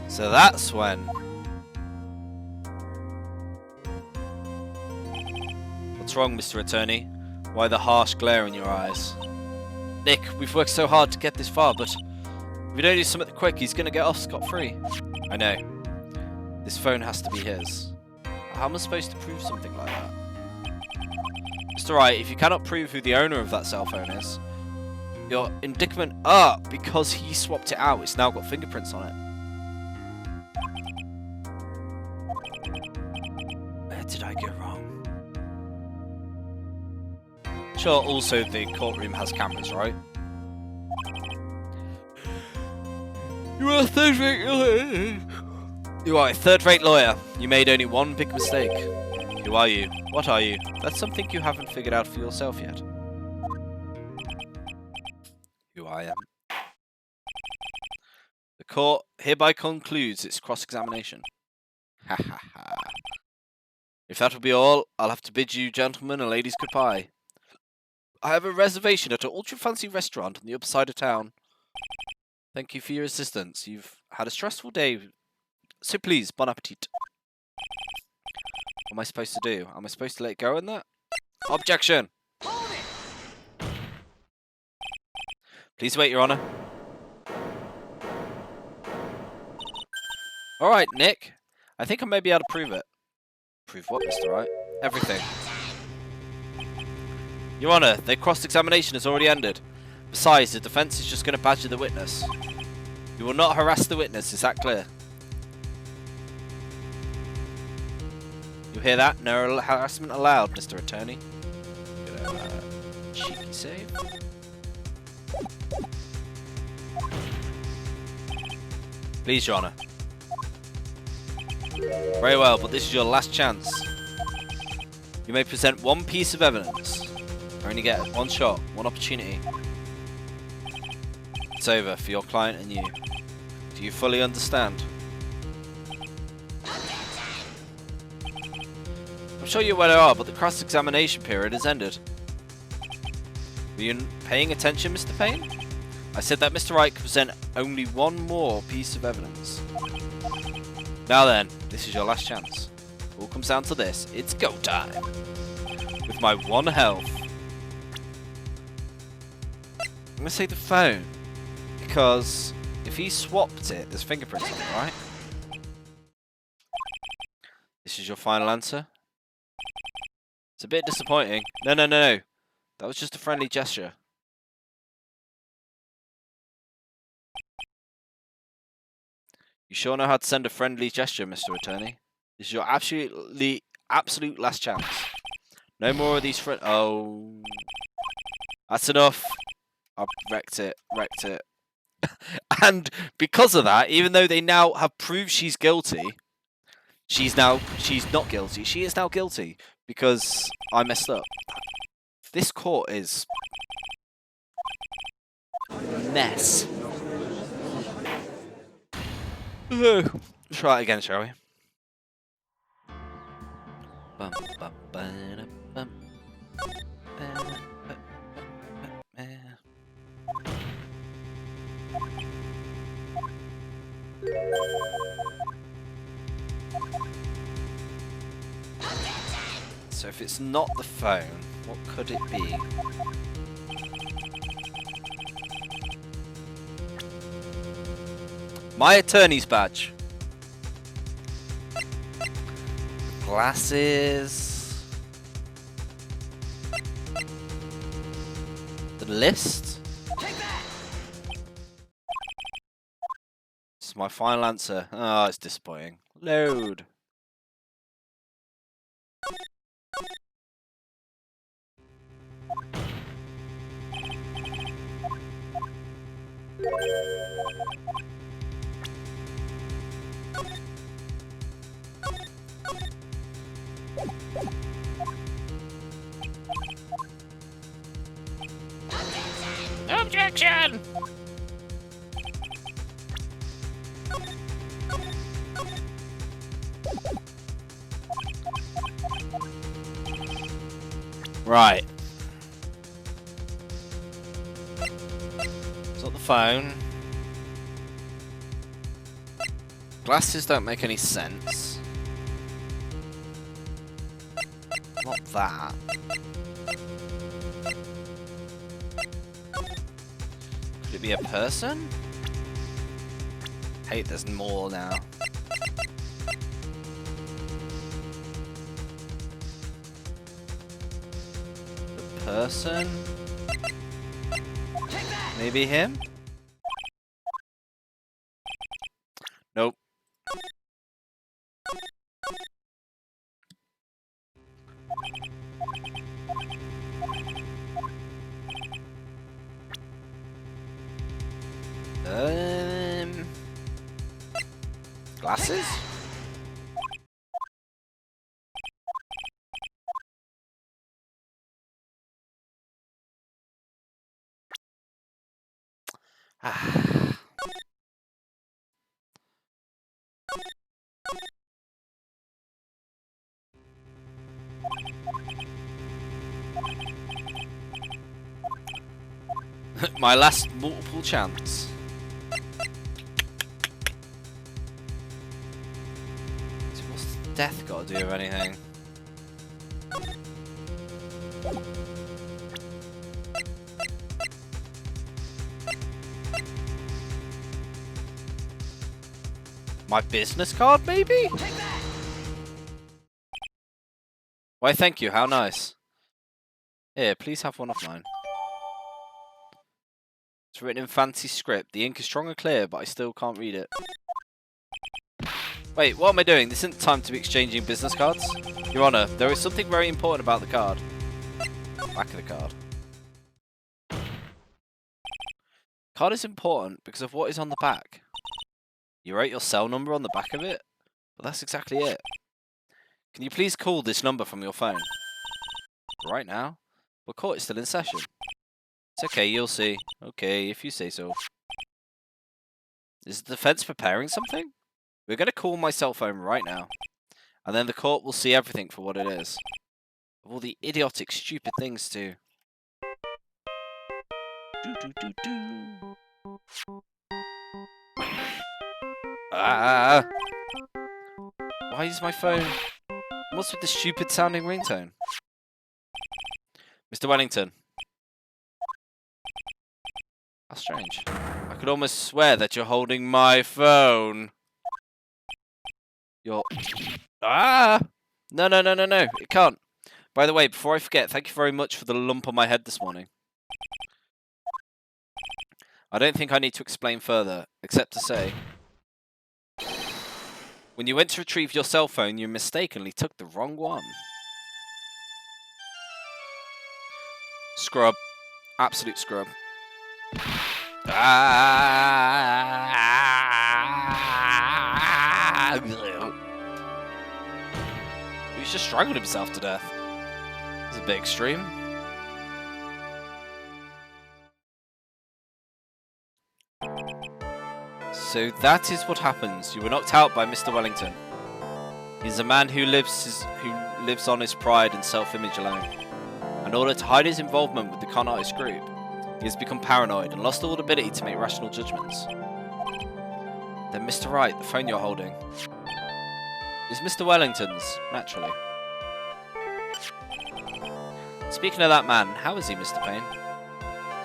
A: So that's when... What's wrong, Mr. Attorney? Why the harsh glare in your eyes? Nick, we've worked so hard to get this far, but If we don't do something quick, he's gonna get off scot-free. I know. This phone has to be his. How am I supposed to prove something like that? Mr. Wright, if you cannot prove who the owner of that cell phone is, your indictment because he swapped it out, it's now got fingerprints on it. Where did I go wrong? Sure, also the courtroom has cameras, right? You are a third-rate lawyer. You are a third-rate lawyer. You made only one big mistake. Who are you? What are you? That's something you haven't figured out for yourself yet. Who I am. The court hereby concludes its cross-examination. Ha ha ha. If that will be all, I'll have to bid you gentlemen and ladies goodbye. I have a reservation at an ultra-fancy restaurant on the other side of town. Thank you for your assistance. You've had a stressful day. So please, bon appetit. What am I supposed to do? Am I supposed to let go in that? Objection!
C: Hold it!
A: Please wait, Your Honour. Alright, Nick. I think I may be able to prove it. Prove what, Mr. Wright? Everything. Your Honour, the cross-examination has already ended. Besides, the defence is just going to badger the witness. You will not harass the witness, is that clear? You hear that? No harassment allowed, Mr. Attorney. Cheeky save. Please, Your Honour. Very well, but this is your last chance. You may present one piece of evidence. You only get one shot, one opportunity. It's over for your client and you. Do you fully understand? I'm sure you're aware, but the cross-examination period has ended. Were you paying attention, Mr. Payne? I said that Mr. Wright could present only one more piece of evidence. Now then, this is your last chance. All comes down to this. It's go time. With my one health. I'm going to say the phone. Because if he swapped it, there's fingerprints on it, right? This is your final answer? It's a bit disappointing. No. That was just a friendly gesture. You sure know how to send a friendly gesture, Mr. Attorney? This is your absolute last chance. No more of these Oh. That's enough. I've wrecked it. And because of that, even though they now have proved she's guilty, she's not guilty. She is now guilty because I messed up. This court is a mess. Let's try it again, shall we? So if it's not the phone, what could it be? My attorney's badge. Glasses. The list.
C: Take that!
A: This is my final answer. Oh, it's disappointing. Load. Objection! Right. It's not the phone. Glasses don't make any sense. Not that. Could it be a person? Hey, there's more now. The person? Maybe him? Nope. Glasses? Ah. My last multiple chance. So what's death got to do with anything? My business card, maybe? Why, thank you. How nice. Here, please have one of mine. It's written in fancy script. The ink is strong and clear, but I still can't read it. Wait, what am I doing? This isn't time to be exchanging business cards. Your Honor, there is something very important about the card. Back of the card. Card is important because of what is on the back. You wrote your cell number on the back of it? Well, that's exactly it. Can you please call this number from your phone? Right now? Well, court is still in session. It's okay, you'll see. Okay, if you say so. Is the defense preparing something? We're going to call my cell phone right now. And then the court will see everything for what it is. Of all the idiotic, stupid things to... Ah! Why is my phone... What's with the stupid sounding ringtone? Mr. Wellington. How strange. I could almost swear that you're holding my phone. You're... Ah! No, no, no, no, no. It can't. By the way, before I forget, thank you very much for the lump on my head this morning. I don't think I need to explain further, except to say... When you went to retrieve your cell phone, you mistakenly took the wrong one. Scrub. Absolute scrub. He's just strangled himself to death. It's a bit extreme. So that is what happens. You were knocked out by Mr. Wellington. He's a man who lives on his pride and self-image alone. In order to hide his involvement with the con artist group, he has become paranoid and lost all ability to make rational judgments. Then Mr. Wright, the phone you're holding, is Mr. Wellington's, naturally. Speaking of that man, how is he, Mr. Payne?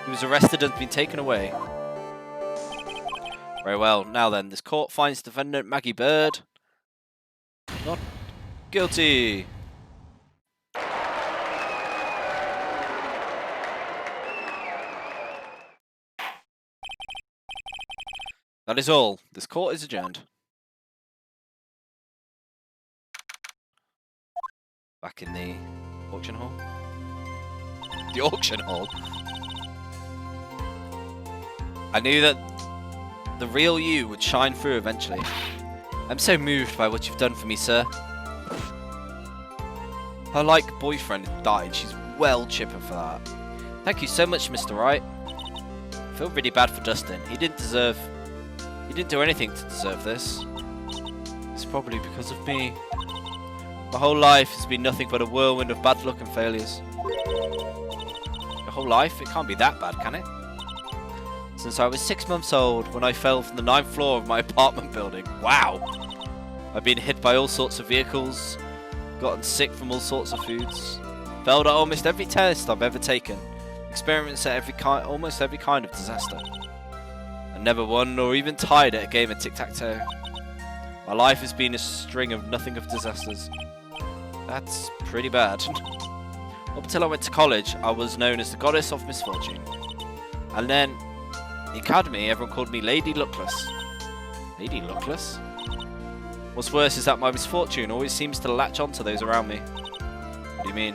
A: He was arrested and been taken away. Very well. Now then, this court finds defendant Maggie Bird not guilty. That is all. This court is adjourned. Back in the auction hall. The auction hall? I knew that the real you would shine through eventually. I'm so moved by what you've done for me, sir. Her boyfriend died. She's well chipper for that. Thank you so much, Mr. Wright. I feel really bad for Dustin. He didn't do anything to deserve this. It's probably because of me. My whole life has been nothing but a whirlwind of bad luck and failures. Your whole life? It can't be that bad, can it? Since I was 6 months old when I fell from the 9th floor of my apartment building. Wow! I've been hit by all sorts of vehicles, gotten sick from all sorts of foods, failed at almost every test I've ever taken, experienced at almost every kind of disaster. And never won or even tied at a game of tic-tac-toe. My life has been a string of nothing of disasters. That's pretty bad. Up until I went to college, I was known as the Goddess of Misfortune. And then, in the academy, everyone called me Lady Luckless. Lady Luckless? What's worse is that my misfortune always seems to latch onto those around me. What do you mean?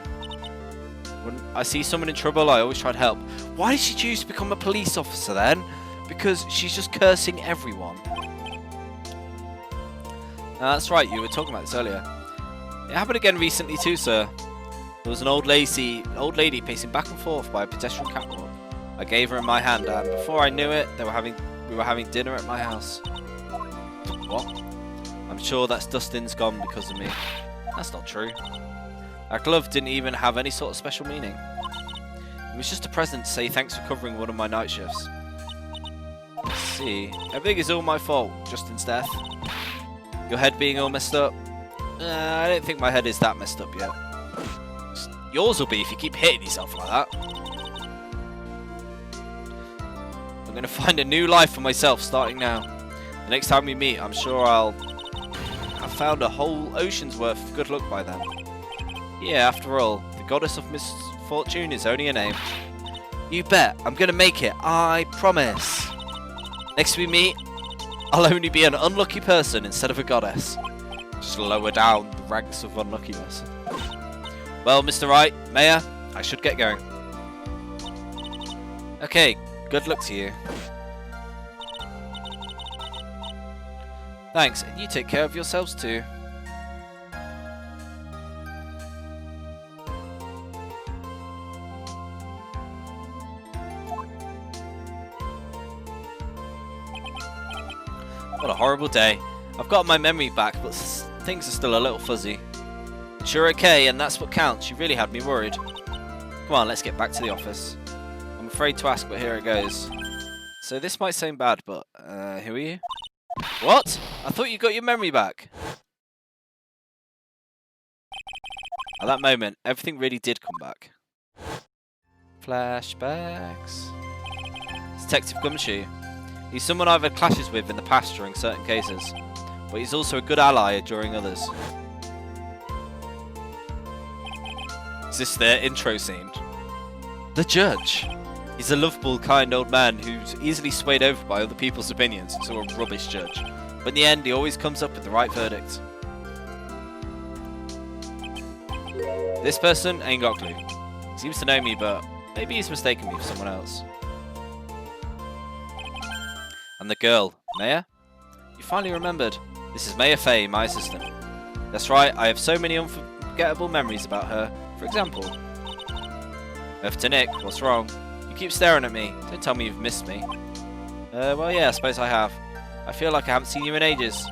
A: When I see someone in trouble, I always try to help. Why did she choose to become a police officer then? Because she's just cursing everyone. That's right, you were talking about this earlier. It happened again recently too, sir. There was an old lady pacing back and forth by a pedestrian catwalk. I gave her my hand, and before I knew it, we were having dinner at my house. What? I'm sure that's Dustin's gone because of me. That's not true. That glove didn't even have any sort of special meaning. It was just a present to say thanks for covering one of my night shifts. Let's see, everything is all my fault, Justin's death. Your head being all messed up? I don't think my head is that messed up yet. Yours will be if you keep hitting yourself like that. I'm going to find a new life for myself starting now. The next time we meet, I'm sure I've found a whole ocean's worth of good luck by then. Yeah, after all, the Goddess of Misfortune is only a name. You bet, I'm going to make it, I promise. Next we meet, I'll only be an unlucky person instead of a goddess. Just lower down the ranks of unluckiness. Well, Mr. Wright, Mayor, I should get going. Okay, good luck to you. Thanks, and you take care of yourselves too. What a horrible day. I've got my memory back, but things are still a little fuzzy. But you're okay, and that's what counts. You really had me worried. Come on, let's get back to the office. I'm afraid to ask, but here it goes. So this might sound bad, but who are you? What? I thought you got your memory back. At that moment, everything really did come back. Flashbacks. It's Detective Gumshoe. He's someone I've had clashes with in the past during certain cases, but he's also a good ally during others. Is this their intro scene? The judge. He's a lovable, kind old man who's easily swayed over by other people's opinions, so a rubbish judge. But in the end, he always comes up with the right verdict. This person ain't got a clue. He seems to know me, but maybe he's mistaken me for someone else. And the girl, Maya? You finally remembered. This is Maya Fay, my assistant. That's right, I have so many unforgettable memories about her. For example, over to Nick, what's wrong? You keep staring at me. Don't tell me you've missed me. Well, yeah, I suppose I have. I feel like I haven't seen you in ages.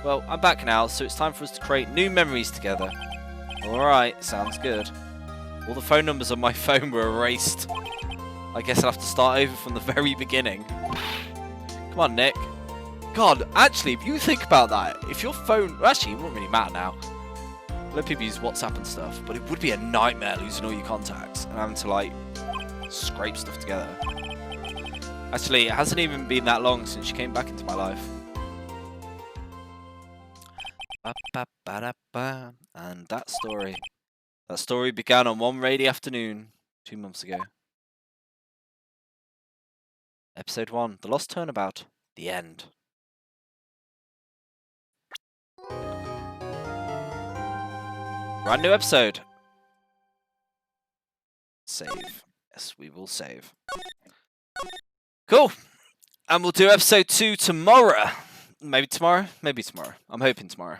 A: Well, I'm back now, so it's time for us to create new memories together. Alright, sounds good. All the phone numbers on my phone were erased. I guess I'll have to start over from the very beginning. Come on, Nick. God, actually, if you think about that, if your phone... Well, actually, it wouldn't really matter now. A lot of people use WhatsApp and stuff, but it would be a nightmare losing all your contacts and having to, like, scrape stuff together. Actually, it hasn't even been that long since she came back into my life. And that story began on one rainy afternoon 2 months ago. Episode 1, The Lost Turnabout, the end. Brand new episode. Save. Yes, we will save. Cool. And we'll do episode 2 tomorrow. Maybe tomorrow. I'm hoping tomorrow.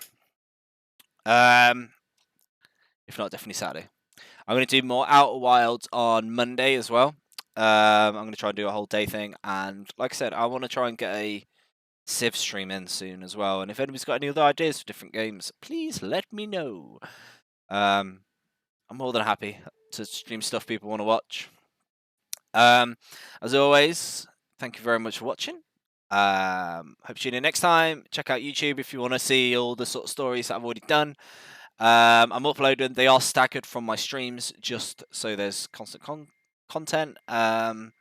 A: If not, definitely Saturday. I'm going to do more Outer Wilds on Monday as well. I'm going to try and do a whole day thing. And like I said, I want to try and get a Civ stream in soon as well. And if anybody's got any other ideas for different games, please let me know. I'm more than happy to stream stuff people want to watch. As always, thank you very much for watching. Hope you tune in next time. Check out YouTube if you want to see all the sort of stories that I've already done. I'm uploading. They are staggered from my streams, just so there's constant content. And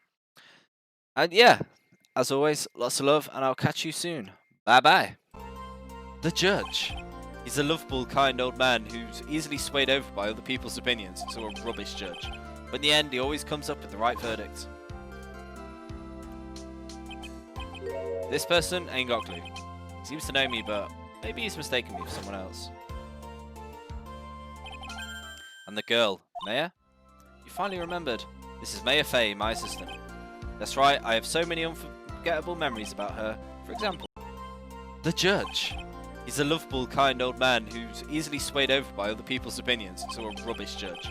A: yeah, As always, lots of love, and I'll catch you soon. Bye bye. The judge. He's a lovable, kind old man who's easily swayed over by other people's opinions, so a rubbish judge. But in the end, he always comes up with the right verdict. This person ain't got a clue. He seems to know me, but maybe he's mistaken me for someone else. And the girl, Maya? You finally remembered. This is Maya Fey, my assistant. That's right, I have so many unforgettable memories about her. For example, the judge. He's a lovable, kind old man who's easily swayed over by other people's opinions, so a rubbish judge.